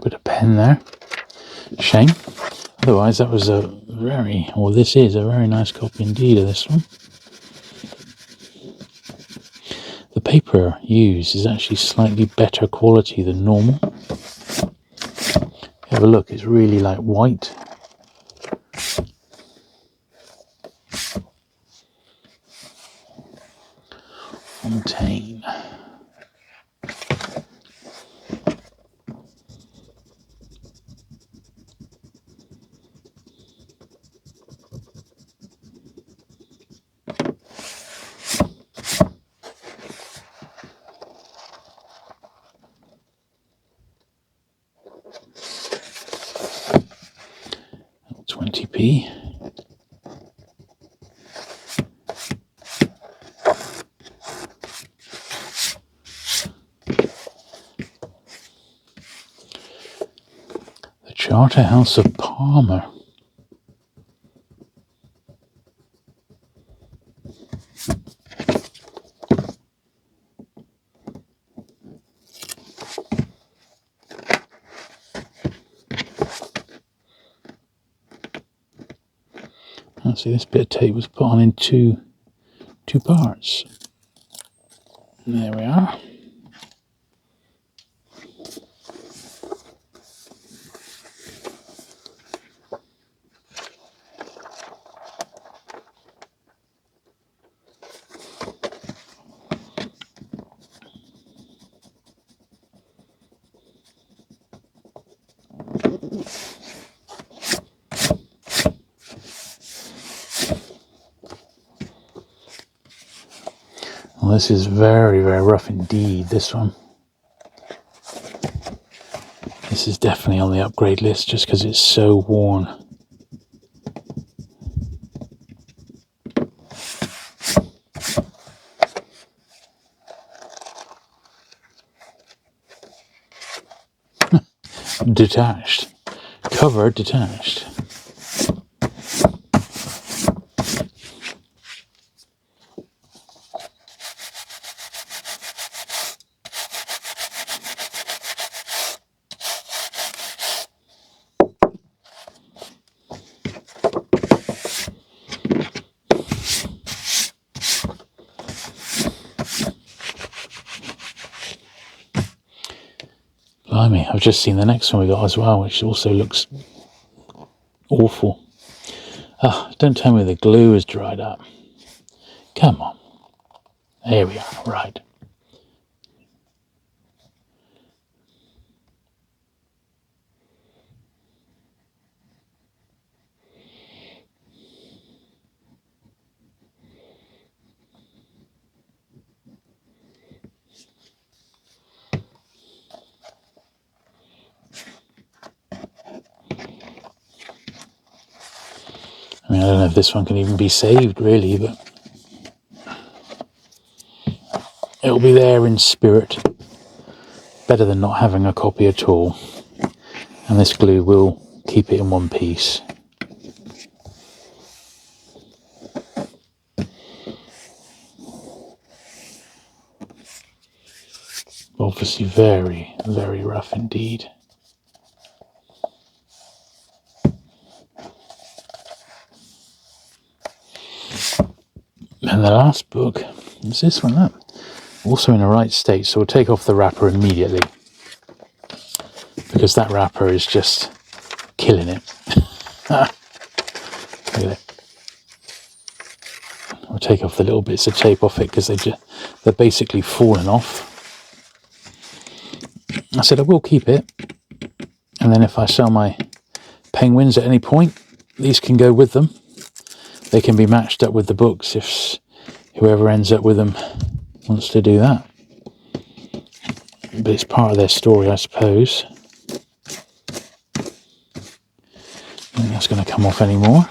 Bit of pen there. Shame. Otherwise, that was this is a very nice copy indeed of this one. The paper used is actually slightly better quality than normal. Have a look, it's really like white. Fontaine. £20p. The Charterhouse of Parma. See, this bit of tape was put on in two parts. There we are. Well, this is very, very rough indeed, this one. This is definitely on the upgrade list just because it's so worn. Detached. Cover detached. Blimey, I've just seen the next one we got as well, which also looks awful. Don't tell me the glue has dried up. Come on. There we are, right. I mean, I don't know if this one can even be saved, really, but it'll be there in spirit. Better than not having a copy at all. And this glue will keep it in one piece. Obviously very, very rough indeed. And the last book is this one up. Also in the right state, so we'll take off the wrapper immediately. Because that wrapper is just killing it. Look at it. We'll take off the little bits of tape off it because they're basically falling off. I said I will keep it, and then if I sell my penguins at any point, these can go with them. They can be matched up with the books if whoever ends up with them wants to do that. But it's part of their story, I suppose. I don't think that's going to come off anymore.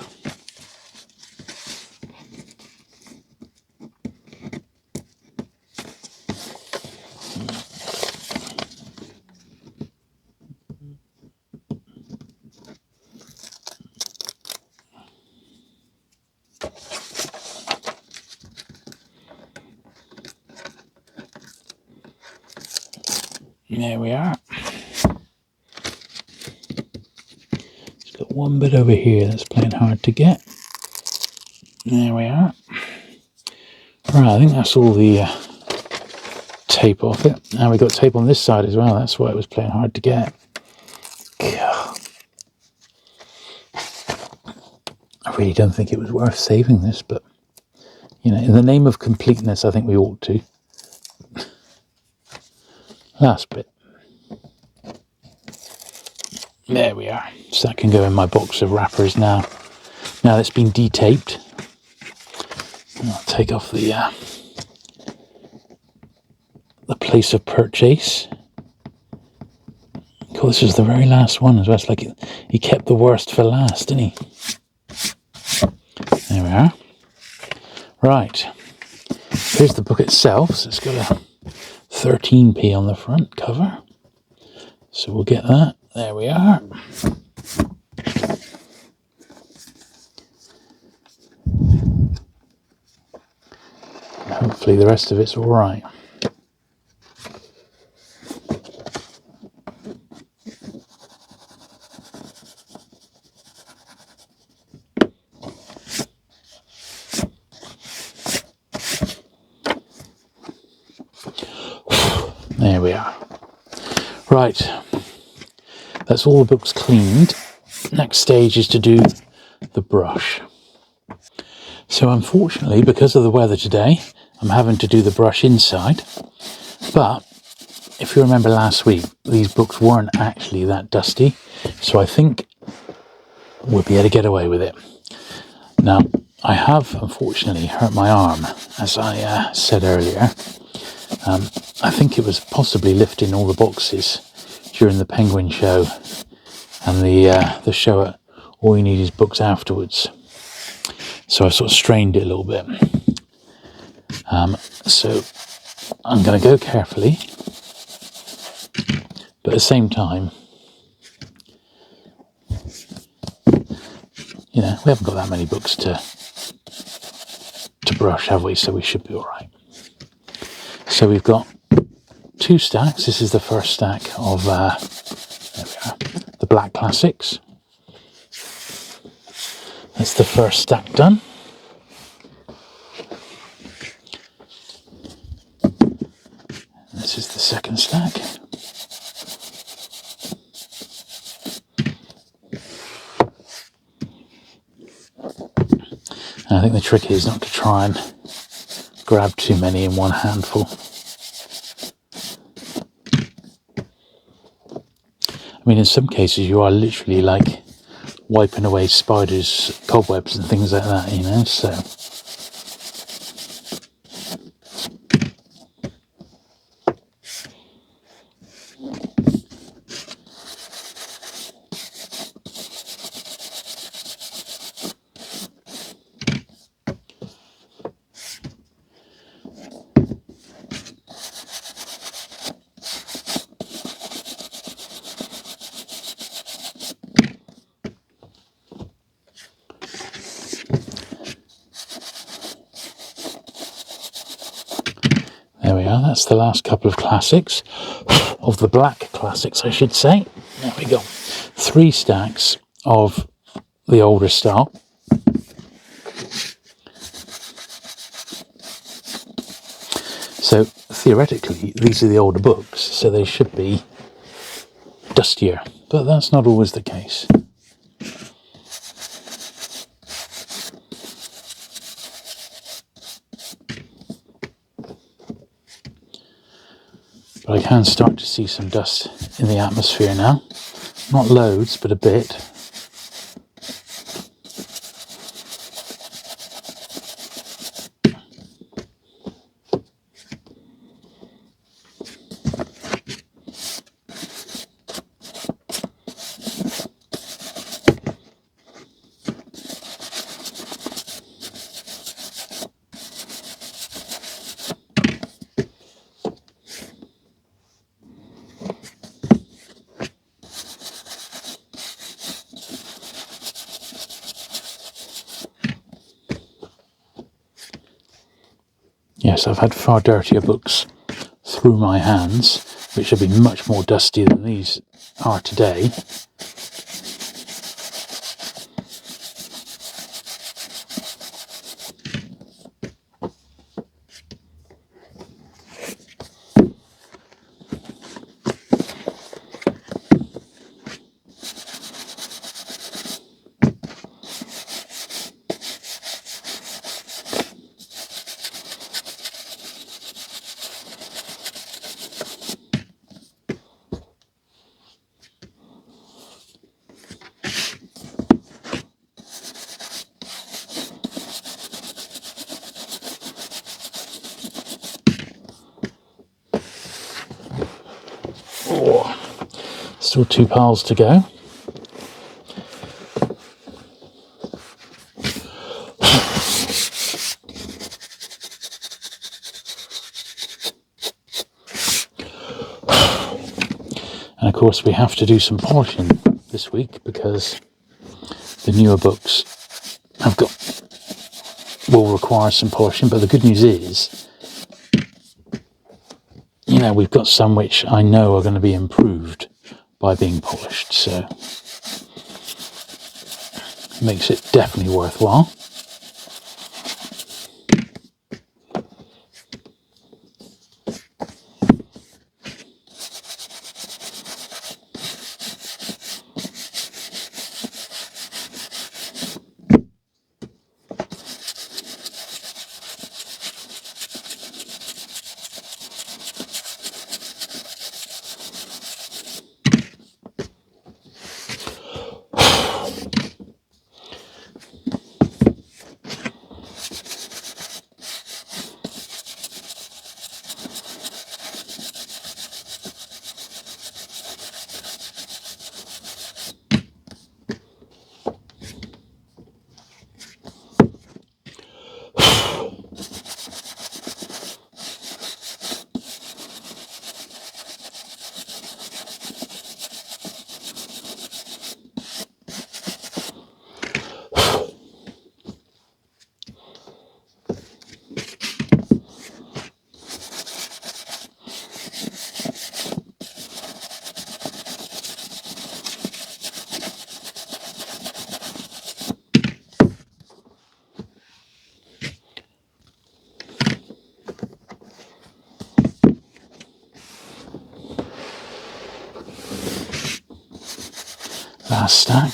There we are. It's got one bit over here that's playing hard to get. There we are. Right, I think that's all the tape off it. And we got tape on this side as well. That's why it was playing hard to get. God. I really don't think it was worth saving this, but you know, in the name of completeness, I think we ought to. Last bit. There we are. So that can go in my box of wrappers now. Now that's been detaped. I'll take off the place of purchase. God, this is the very last one as well. It's like he kept the worst for last, didn't he? There we are. Right. Here's the book itself. So it's got a 13p on the front cover. So we'll get that. There we are. Hopefully the rest of it's all right. There we are. Right. That's all the books cleaned. Next stage is to do the brush. So unfortunately, because of the weather today, I'm having to do the brush inside. But if you remember last week, these books weren't actually that dusty. So I think we'll be able to get away with it. Now, I have unfortunately hurt my arm, as I said earlier. I think it was possibly lifting all the boxes during the Penguin show and the show at All You Need Is Books afterwards. So I sort of strained it a little bit. So I'm going to go carefully, but at the same time, you know, we haven't got that many books to brush, have we? So we should be all right. So we've got 2 stacks. This is the first stack of there we are, the Black Classics. That's the first stack done. This is the second stack. And I think the trick is not to try and grab too many in one handful. I mean, in some cases you are literally like wiping away spiders, cobwebs and things like that, you know, so. There we are, that's the last couple of classics, of the Black Classics I should say. There we go. 3 stacks of the older style. So theoretically these are the older books, so they should be dustier, but that's not always the case. But I can start to see some dust in the atmosphere now. Not loads, but a bit. Yes, I've had far dirtier books through my hands, which have been much more dusty than these are today. Still 2 piles to go. And of course we have to do some polishing this week because the newer books will require some polishing. But the good news is, you know, we've got some which I know are going to be improved by being polished, so it makes it definitely worthwhile. Last stack.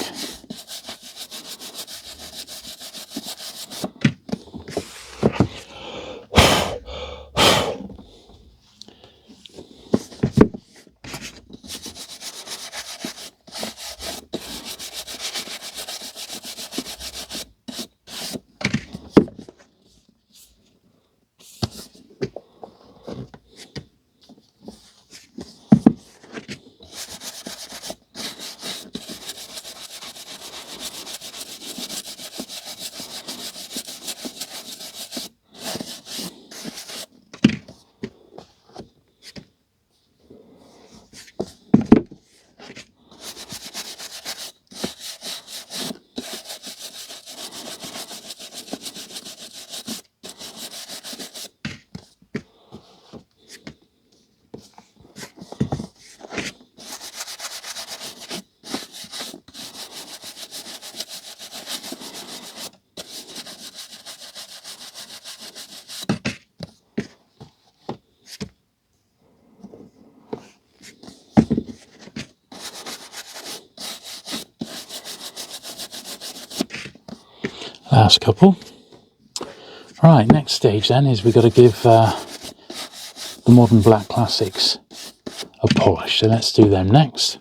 Last couple. Right, next stage then is we've got to give the modern black classics a polish. So let's do them next.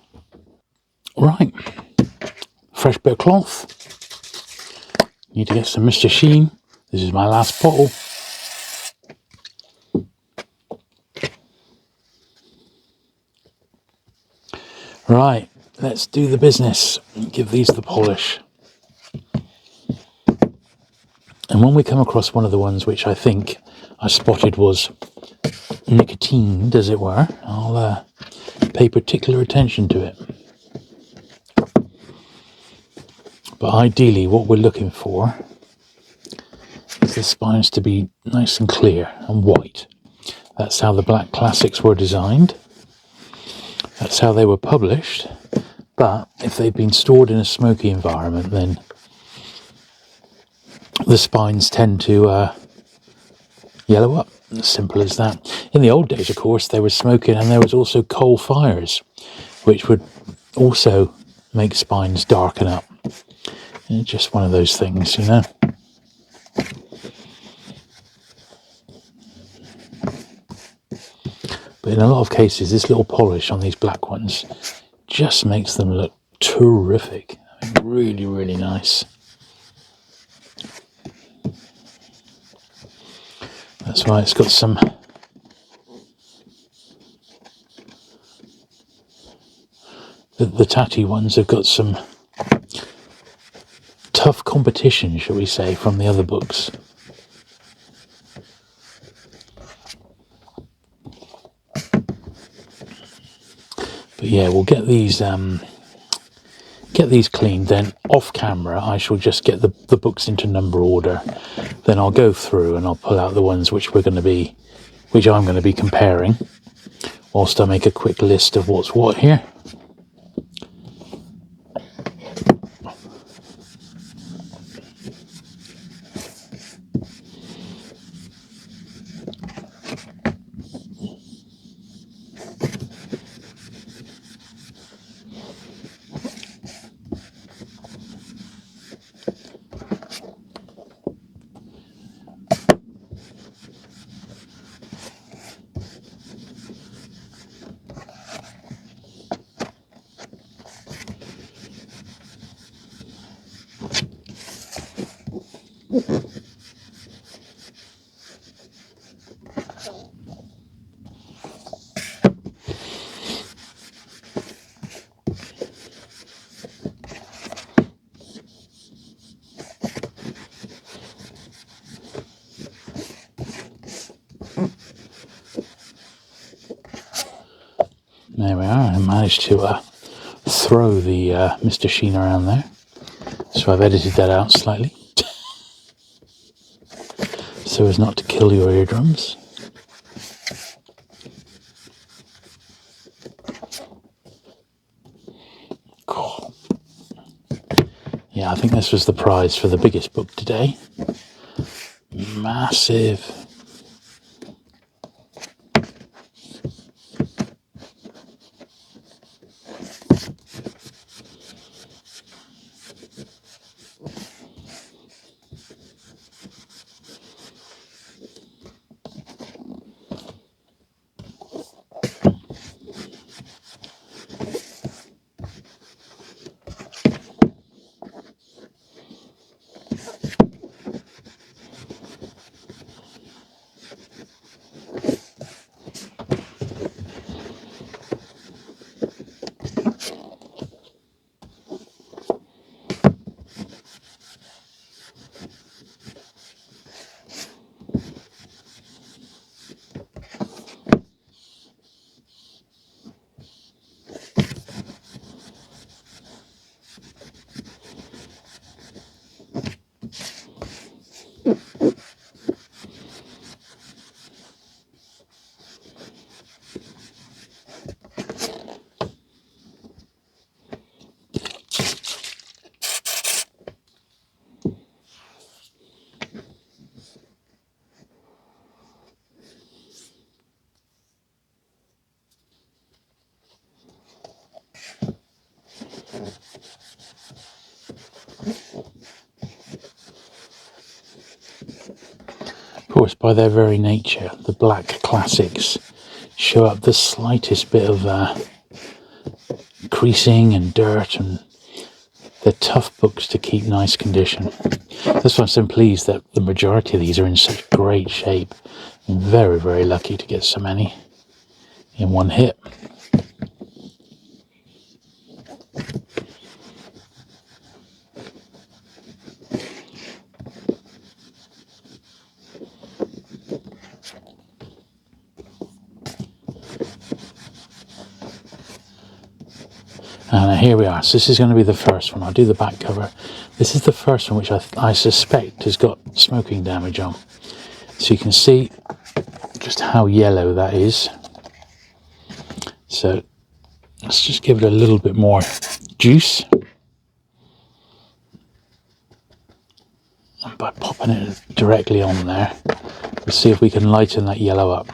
Right, fresh bit of cloth. Need to get some Mr. Sheen. This is my last bottle. Right, let's do the business and give these the polish. And when we come across one of the ones which I think I spotted was nicotined, as it were, I'll pay particular attention to it. But ideally what we're looking for is the spines to be nice and clear and white. That's how the black classics were designed. That's how they were published. But if they've been stored in a smoky environment, then the spines tend to yellow up. As simple as that. In the old days, of course, they were smoking, and there was also coal fires, which would also make spines darken up. And it's just one of those things, you know. But in a lot of cases, this little polish on these black ones just makes them look terrific. I mean, really, really nice. That's why it's got some the tatty ones have got some tough competition, shall we say, from the other books. But yeah, we'll get these cleaned. Then off camera, I shall just get the books into number order. Then I'll go through and I'll pull out the ones which I'm going to be comparing, whilst I make a quick list of what's what here. There we are. I managed to throw the Mr. Sheen around there. So I've edited that out slightly, so as not to kill your eardrums. Cool. Yeah, I think this was the prize for the biggest book today. Massive. Of course, by their very nature, the black classics show up the slightest bit of creasing and dirt, and they're tough books to keep nice condition. That's why I'm so pleased that the majority of these are in such great shape. I'm very, very lucky to get so many in one hit. And here we are. So this is going to be the first one. I'll do the back cover. This is the first one which I suspect has got smoking damage on. So you can see just how yellow that is. So let's just give it a little bit more juice. And by popping it directly on there, we'll see if we can lighten that yellow up.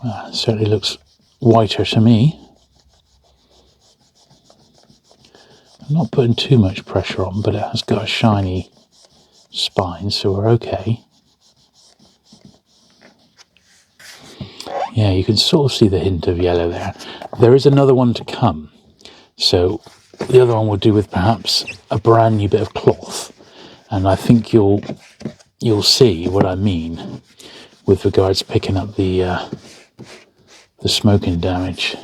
Well, it certainly looks whiter to me. I'm not putting too much pressure on, but it has got a shiny spine, so we're okay. Yeah, you can sort of see the hint of yellow there. There is another one to come. So the other one we'll do with perhaps a brand new bit of cloth. And I think you'll see what I mean with regards to picking up the smoking damage.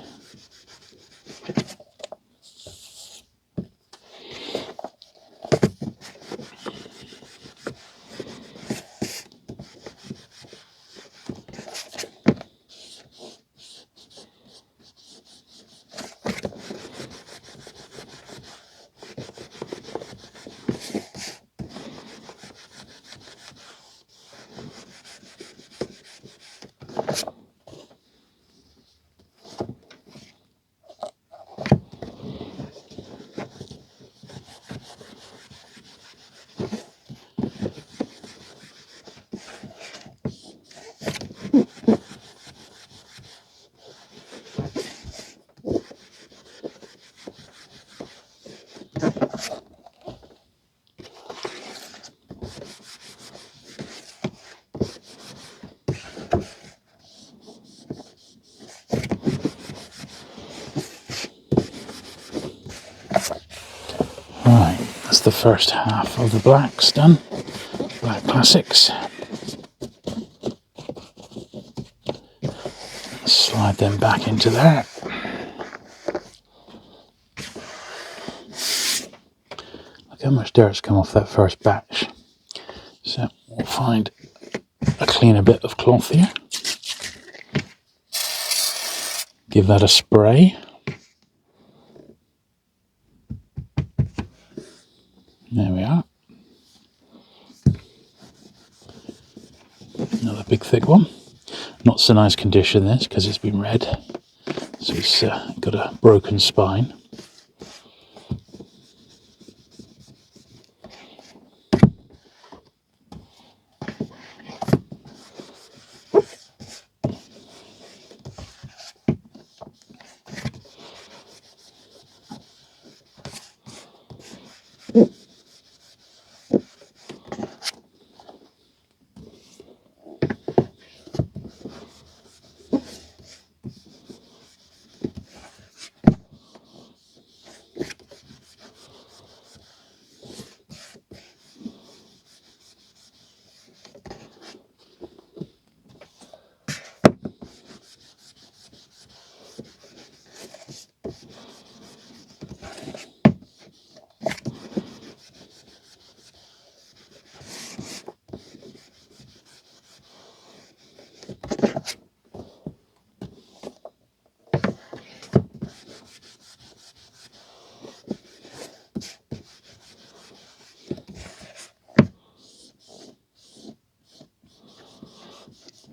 Right, that's the first half of the blacks done. Black classics. Slide them back into there. Look how much dirt's come off that first batch. So we'll find a cleaner bit of cloth here. Give that a spray. There we are. Another big thick one. Not so nice condition this because it's been red. So it's got a broken spine.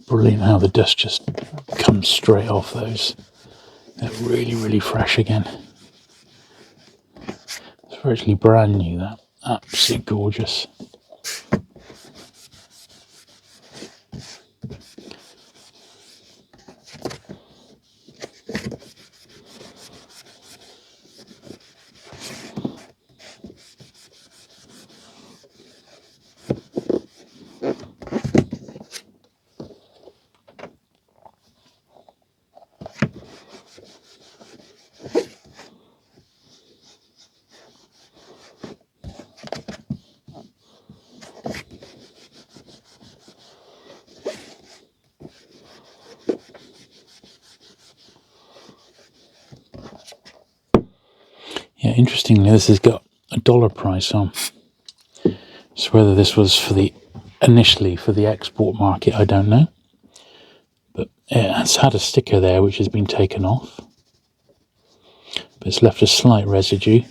Brilliant how the dust just comes straight off those. They're really, really fresh again. It's virtually brand new, that. Absolutely gorgeous. Yeah, interestingly, this has got a dollar price on. So whether this was for initially for the export market, I don't know. But it's had a sticker there which has been taken off. But it's left a slight residue.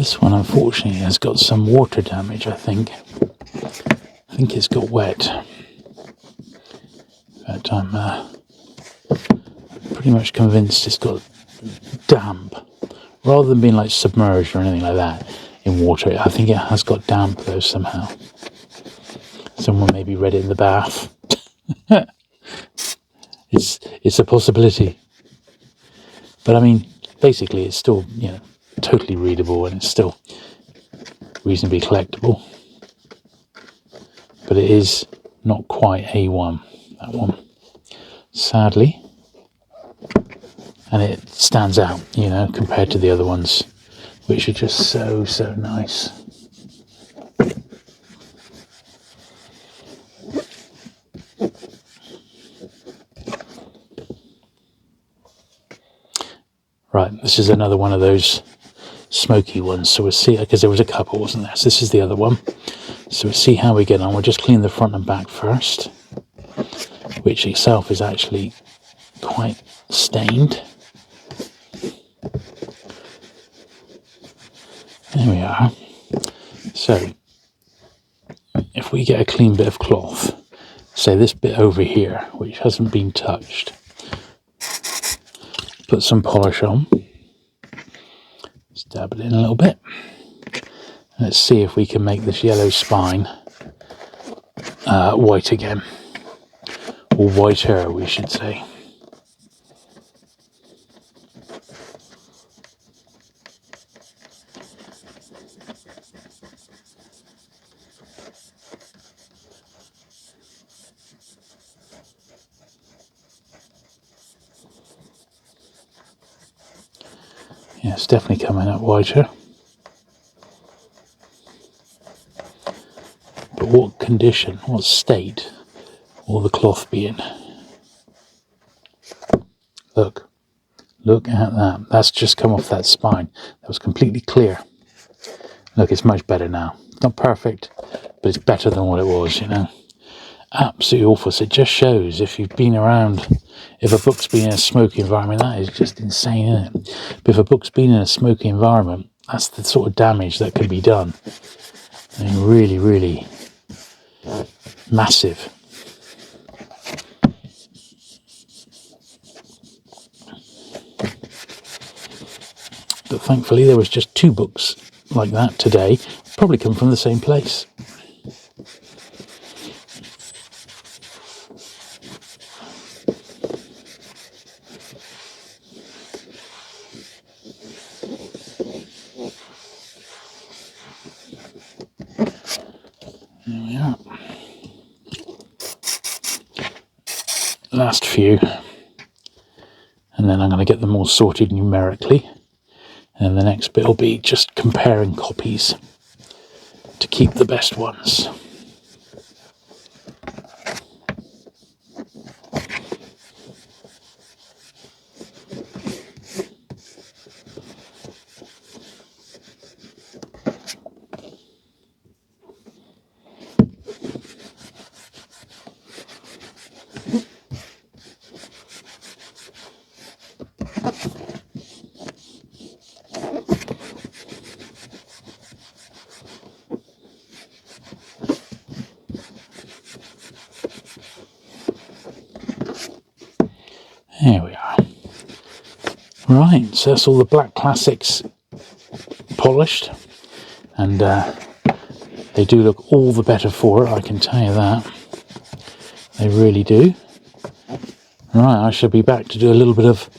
This one unfortunately has got some water damage, I think. I think it's got wet. In fact, I'm pretty much convinced it's got damp. Rather than being like submerged or anything like that in water, I think it has got damp though somehow. Someone maybe read it in the bath. It's a possibility. But I mean, basically it's still, totally readable, and it's still reasonably collectible. But it is not quite A1, that one, sadly. And it stands out, compared to the other ones, which are just so nice. Right, this is another one of those smoky ones. So we'll see, because there was a couple, wasn't there? So this is the other one. So we'll see how we get on. We'll just clean the front and back first, which itself is actually quite stained. There we are. So if we get a clean bit of cloth, say this bit over here, which hasn't been touched, put some polish on, dab it in a little bit. Let's see if we can make this yellow spine white again, or whiter, we should say. Yeah, it's definitely coming up whiter. But what condition, what state will the cloth be in? Look at that. That's just come off that spine. That was completely clear. Look, it's much better now. It's not perfect, but it's better than what it was, Absolutely awful. So it just shows if you've been around, if a book's been in a smoky environment, that is just insane, isn't it? But if a book's been in a smoky environment, that's the sort of damage that can be done. I mean, really massive. But thankfully there was just 2 books like that today, probably come from the same place. There we are. Last few, and then I'm going to get them all sorted numerically, and the next bit will be just comparing copies to keep the best ones. There we are. Right, so that's all the black classics polished, and they do look all the better for it, I can tell you that. They really do. Right, I shall be back to do a little bit of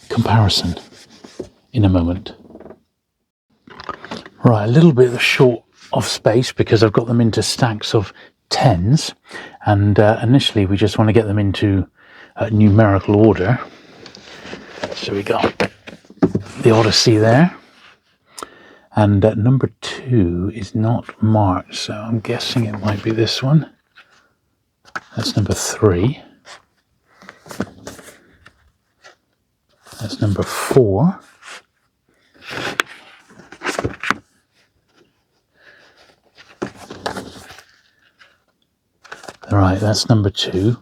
comparison in a moment. Right, a little bit short of space because I've got them into stacks of 10s, and initially we just want to get them into numerical order. So we got the Odyssey there, and number 2 is not marked, so I'm guessing it might be this one. That's number 3. That's number 4. Right, that's number 2.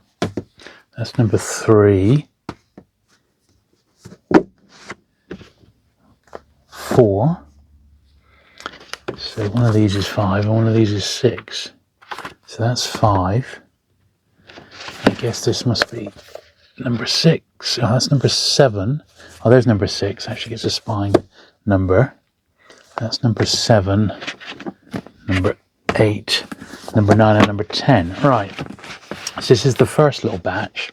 That's number 3. 4. So one of these is 5 and one of these is 6. So that's 5. I guess this must be number 6. Oh, that's number 7. Oh, there's number 6. Actually gets a spine number. That's number 7, number 8, number 9 and number 10. Right. So this is the first little batch.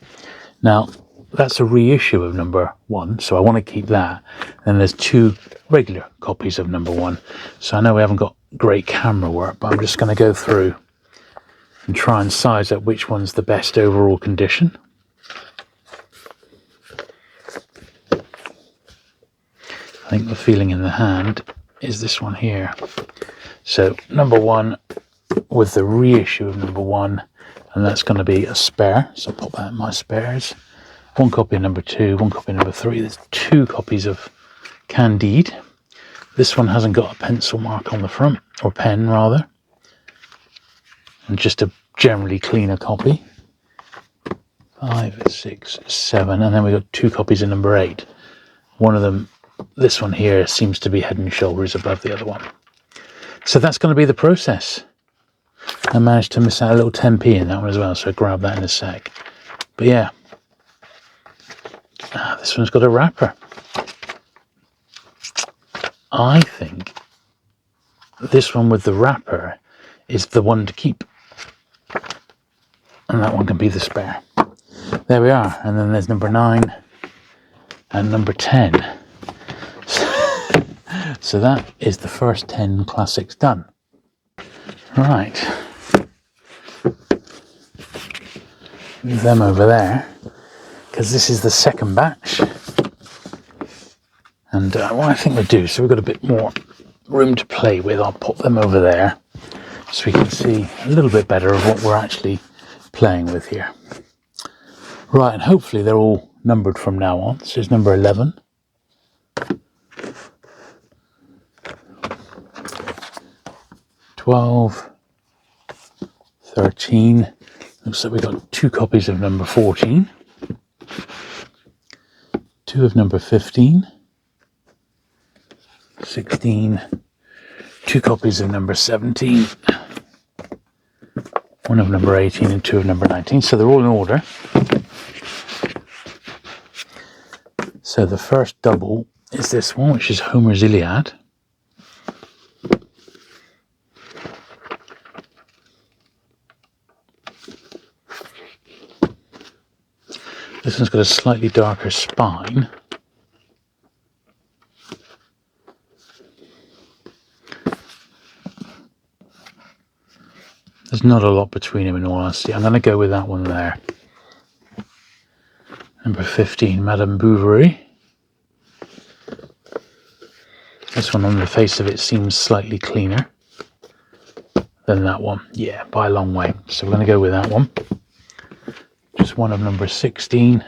Now, that's a reissue of number 1, so I want to keep that. And there's 2 regular copies of number 1. So I know we haven't got great camera work, but I'm just going to go through and try and size up which one's the best overall condition. I think the feeling in the hand is this one here. So number 1 with the reissue of number 1, and that's going to be a spare. So I'll pop that in my spares. 1 copy of number 2, 1 copy of number 3. There's 2 copies of Candide. This one hasn't got a pencil mark on the front, or pen rather, and just a generally cleaner copy. 5, 6, 7, and then we've got 2 copies of number 8. One of them, this one here, seems to be head and shoulders above the other one. So that's going to be the process. I managed to miss out a little 10p in that one as well, so I'll grab that in a sec. But yeah, this one's got a wrapper. I think this one with the wrapper is the one to keep. And that one can be the spare. There we are. And then there's number 9 and number 10. So that is the first 10 classics done. Right. Move them over there, because this is the second batch. And what I think we'll do, so we've got a bit more room to play with, I'll pop them over there so we can see a little bit better of what we're actually playing with here. Right, and hopefully they're all numbered from now on. This is number 11. 12, 13. Looks like we've got 2 copies of number 14. 2 of number 15. 16. 2 copies of number 17. 1 of number 18 and 2 of number 19. So they're all in order. So the first double is this one, which is Homer's Iliad. This one's got a slightly darker spine. There's not a lot between them in all honesty. I'm going to go with that one there. Number 15, Madame Bovary. This one on the face of it seems slightly cleaner than that one. Yeah, by a long way. So we're going to go with that one. Just 1 of number 16.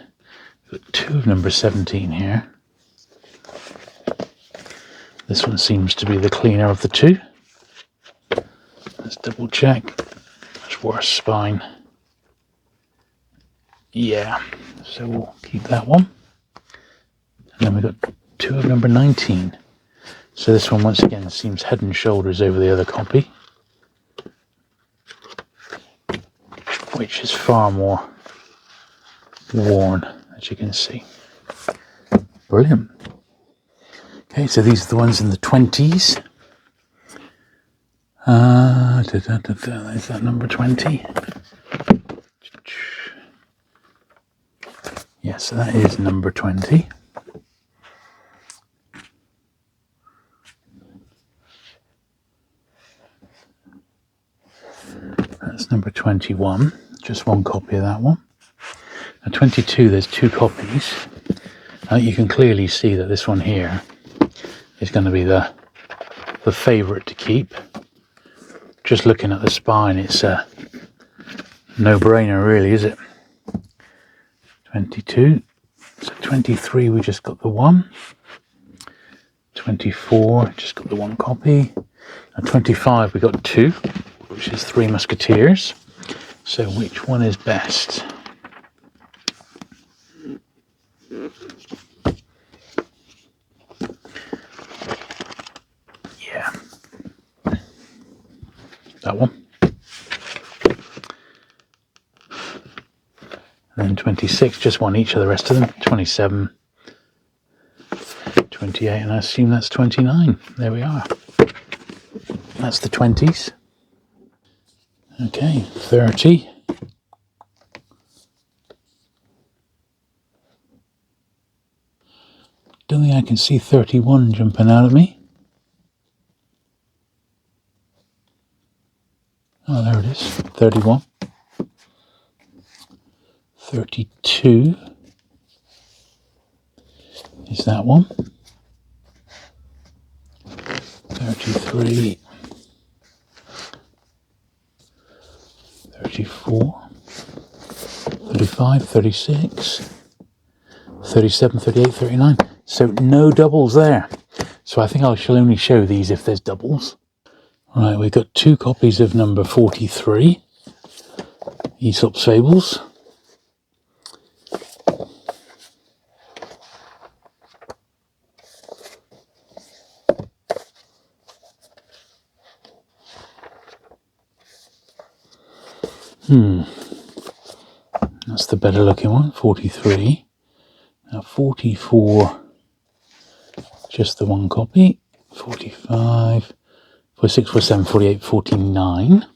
We've got 2 of number 17 here. This one seems to be the cleaner of the 2. Let's double check. Much worse spine. Yeah, so we'll keep that one. And then we've got 2 of number 19. So this one once again seems head and shoulders over the other copy, which is far more worn, as you can see. Brilliant. Okay, so these are the ones in the 20s. There's that number 20. Yeah, so that is number 20. That's number 21. Just 1 copy of that one. Now 22, there's 2 copies. You can clearly see that this one here is going to be the favourite to keep. Just looking at the spine, it's a no-brainer really, is it? 22. So 23, we just got the 1. 24, just got the 1 copy. And 25, we got 2, which is 3 Musketeers. So which one is best? Yeah. And then 26, just one each of the rest of them. 27, 28, and I assume that's 29. There we are. That's the 20s. Okay, 30. Don't think I can see 31 jumping out at me. Oh, there it is. 31. 32 is that one. 33. 34. 35, 36. 37, 38, 39. So no doubles there. So I think I shall only show these if there's doubles. Right, we've got 2 copies of number 43, Aesop's Fables. That's the better looking one, 43. Now 44, just the one copy. 45, 46, 47, 48, 49.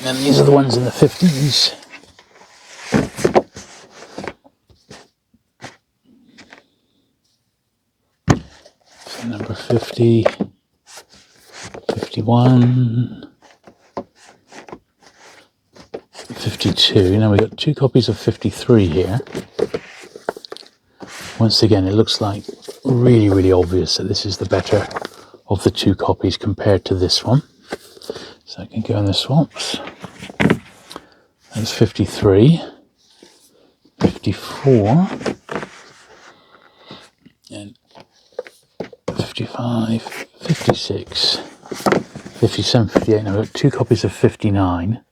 And these are the ones in the 50s. So number 50, 51, 52. Now we've got 2 copies of 53 here. Once again, it looks like really, really obvious that this is the better of the 2 copies compared to this one. So I can go in the swaps. That's 53, 54, and 55, 56, 57, 58. Now we've got 2 copies of 59.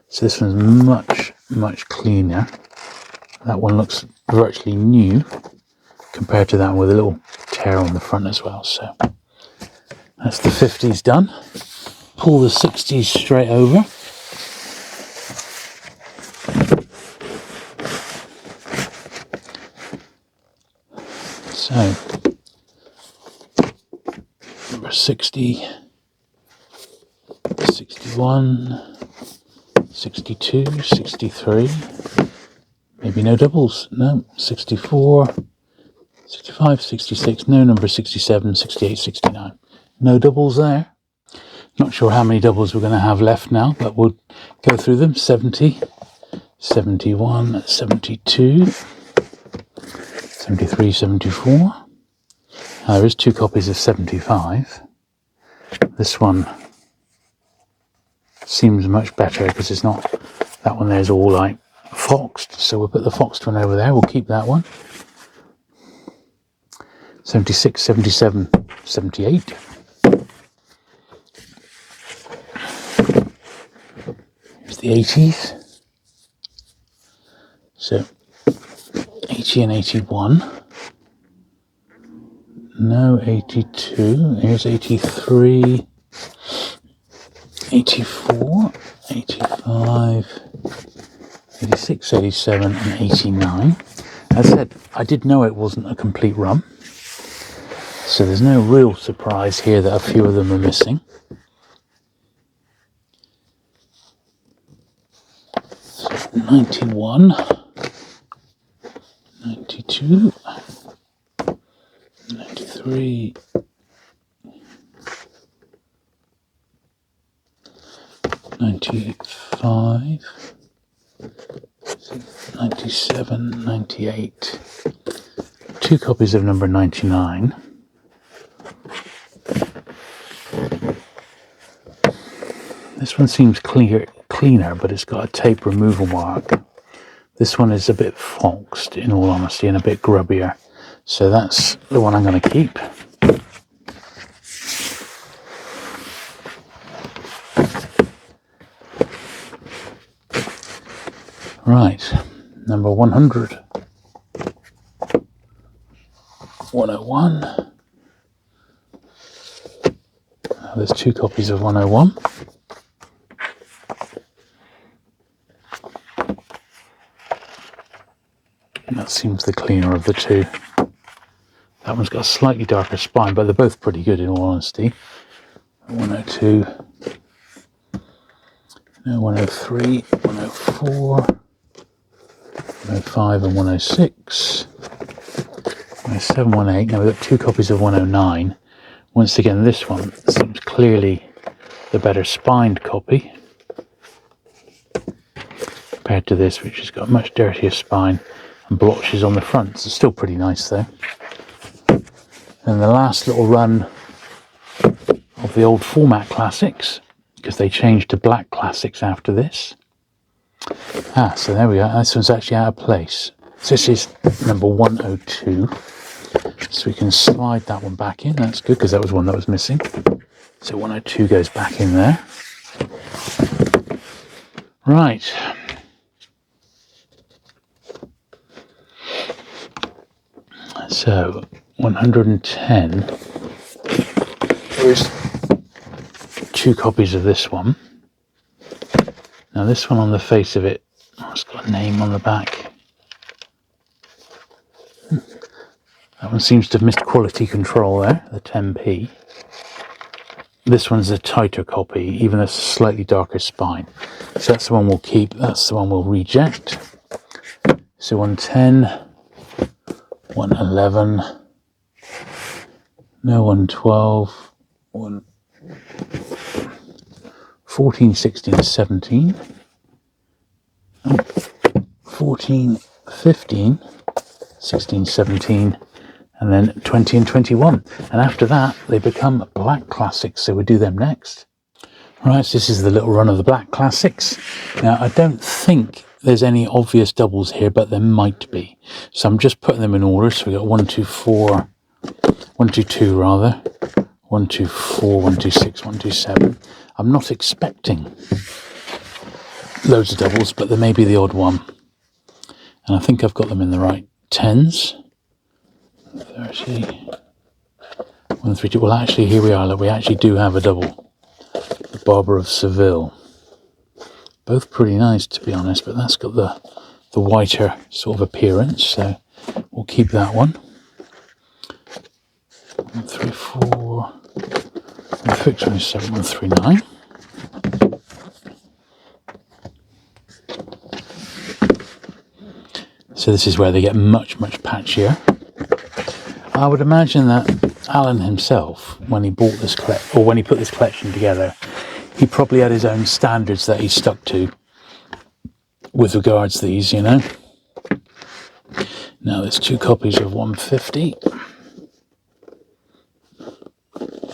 So this one's much, much cleaner. That one looks virtually new compared to that one with a little tear on the front as well. So that's the 50s done. Pull the 60s straight over. So number 60, 61, 62, 63. Maybe no doubles. No, 64, 65, 66. No number 67, 68, 69. No doubles there. Not sure how many doubles we're going to have left now, but we'll go through them. 70, 71, 72, 73, 74. Now, there is 2 copies of 75. This one seems much better because it's not, that one there's all like foxed. So we'll put the foxed one over there. We'll keep that one. 76, 77, 78. Here's the 80s. So 80 and 81. No, 82. Here's 83, 84, 85, 86, 87, and 89. As I said, I did know it wasn't a complete run. So there's no real surprise here that a few of them are missing. So 91, 92, 93, 95, 97, 98. 2 copies of number 99. This one seems cleaner, but it's got a tape removal mark. This one is a bit foxed, in all honesty, and a bit grubbier. So that's the one I'm going to keep. Right, number 100. 101. There's 2 copies of 101. And that seems the cleaner of the two. That one's got a slightly darker spine, but they're both pretty good in all honesty. 102, no, 103, 104, 105 and 106, 107, 108. Now we've got two copies of 109. Once again, this one seems clearly the better spined copy compared to this, which has got a much dirtier spine and blotches on the front. It's still pretty nice though. And the last little run of the old format classics, because they changed to black classics after this. So there we are. This one's actually out of place. So this is number 102. So we can slide that one back in. That's good, because that was one that was missing. So 102 goes back in there. Right. So 110. There's two copies of this one. Now this one on the face of it, it's got a name on the back. That one seems to have missed quality control there, the 10p. This one's a tighter copy, even though it's a slightly darker spine. So that's the one we'll keep, that's the one we'll reject. So 110, 111, no, 112, 14, 16, 17, 14, 15, 16, 17, and then 20 and 21. And after that, they become black classics, so we'll do them next. Right, so this is the little run of the black classics. Now, I don't think there's any obvious doubles here, but there might be. So I'm just putting them in order. So we've got 1, 2, 4, 1, 2, 2 rather, 1, 2, 4, 1, 2, 6, 1, 2, 7. I'm not expecting loads of doubles, but there may be the odd one. And I think I've got them in the right tens. 30, 1, 3, 2. Well, actually, here we are. Look, we actually do have a double. The Barber of Seville. Both pretty nice, to be honest, but that's got the whiter sort of appearance, so we'll keep that one. 1, 3, 4, 1, 6, 7, 1, 3, 9. So this is where they get much, much patchier. I would imagine that Alan himself, when he bought this or when he put this collection together, he probably had his own standards that he stuck to with regards to these, you know. Now there's two copies of 150.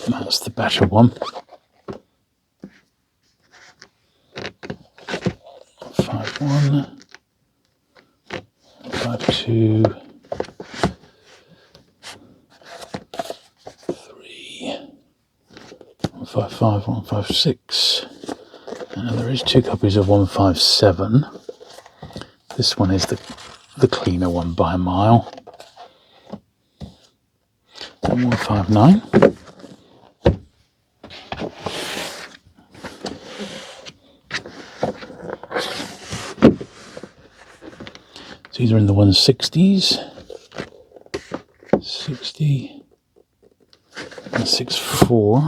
That's the better one. 51, 52, 3, 155, 156. And there is two copies of 157. This one is the cleaner one by a mile. 159. So these are in the 160s. 60, 164,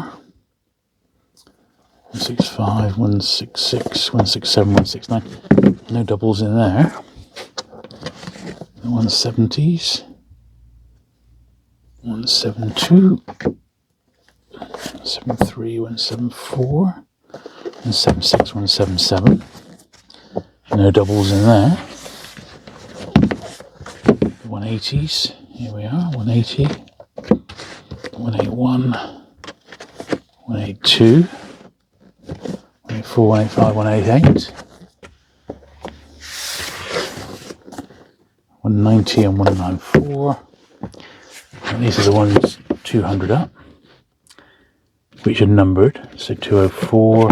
165, 166, 167, 169. No doubles in there. The 170s. 172, 173, 174, 176, 177. No doubles in there. The 180s, here we are, 180, 181, 182, 184, 185, 188, 190 and 194. And these are the ones 200 up, which are numbered. So 204,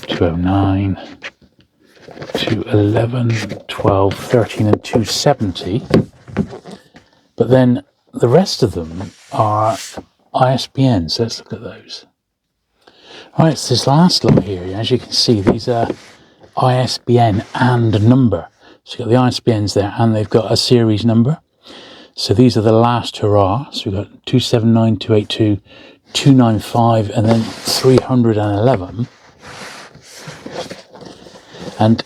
209, 211, 12, 13 and 270. But then the rest of them are ISBN, so let's look at those. Right, so this last lot here, as you can see, these are ISBN and number. So you've got the ISBNs there, and they've got a series number. So these are the last hurrah. So we've got 279, 282, 295, and then 311. And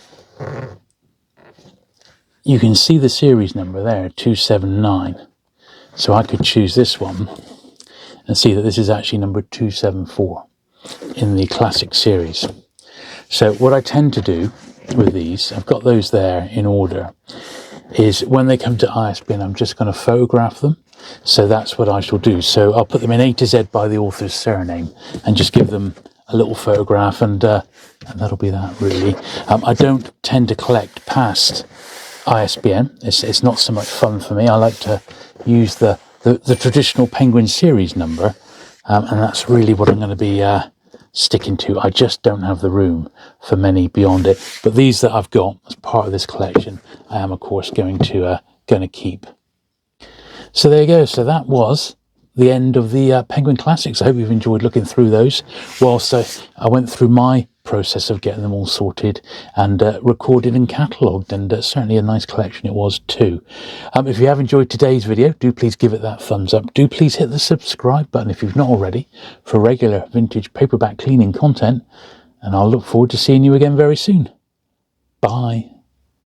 you can see the series number there, 279. So I could choose this one and see that this is actually number 274 in the classic series. So what I tend to do with these, I've got those there in order, is when they come to ISBN, I'm just going to photograph them. So that's what I shall do. So I'll put them in A to Z by the author's surname and just give them a little photograph, and that'll be that, really. I don't tend to collect past ISBN. It's not so much fun for me. I like to use the traditional Penguin series number, and that's really what I'm going to be sticking to. I just don't have the room for many beyond it. But these that I've got as part of this collection, I am of course going to keep. So there you go. So that was the end of the Penguin Classics. I hope you've enjoyed looking through those whilst I went through my process of getting them all sorted and recorded and catalogued, and certainly a nice collection it was too. If you have enjoyed today's video, do please give it that thumbs up. Do please hit the subscribe button if you've not already for regular vintage paperback cleaning content, and I'll look forward to seeing you again very soon. Bye.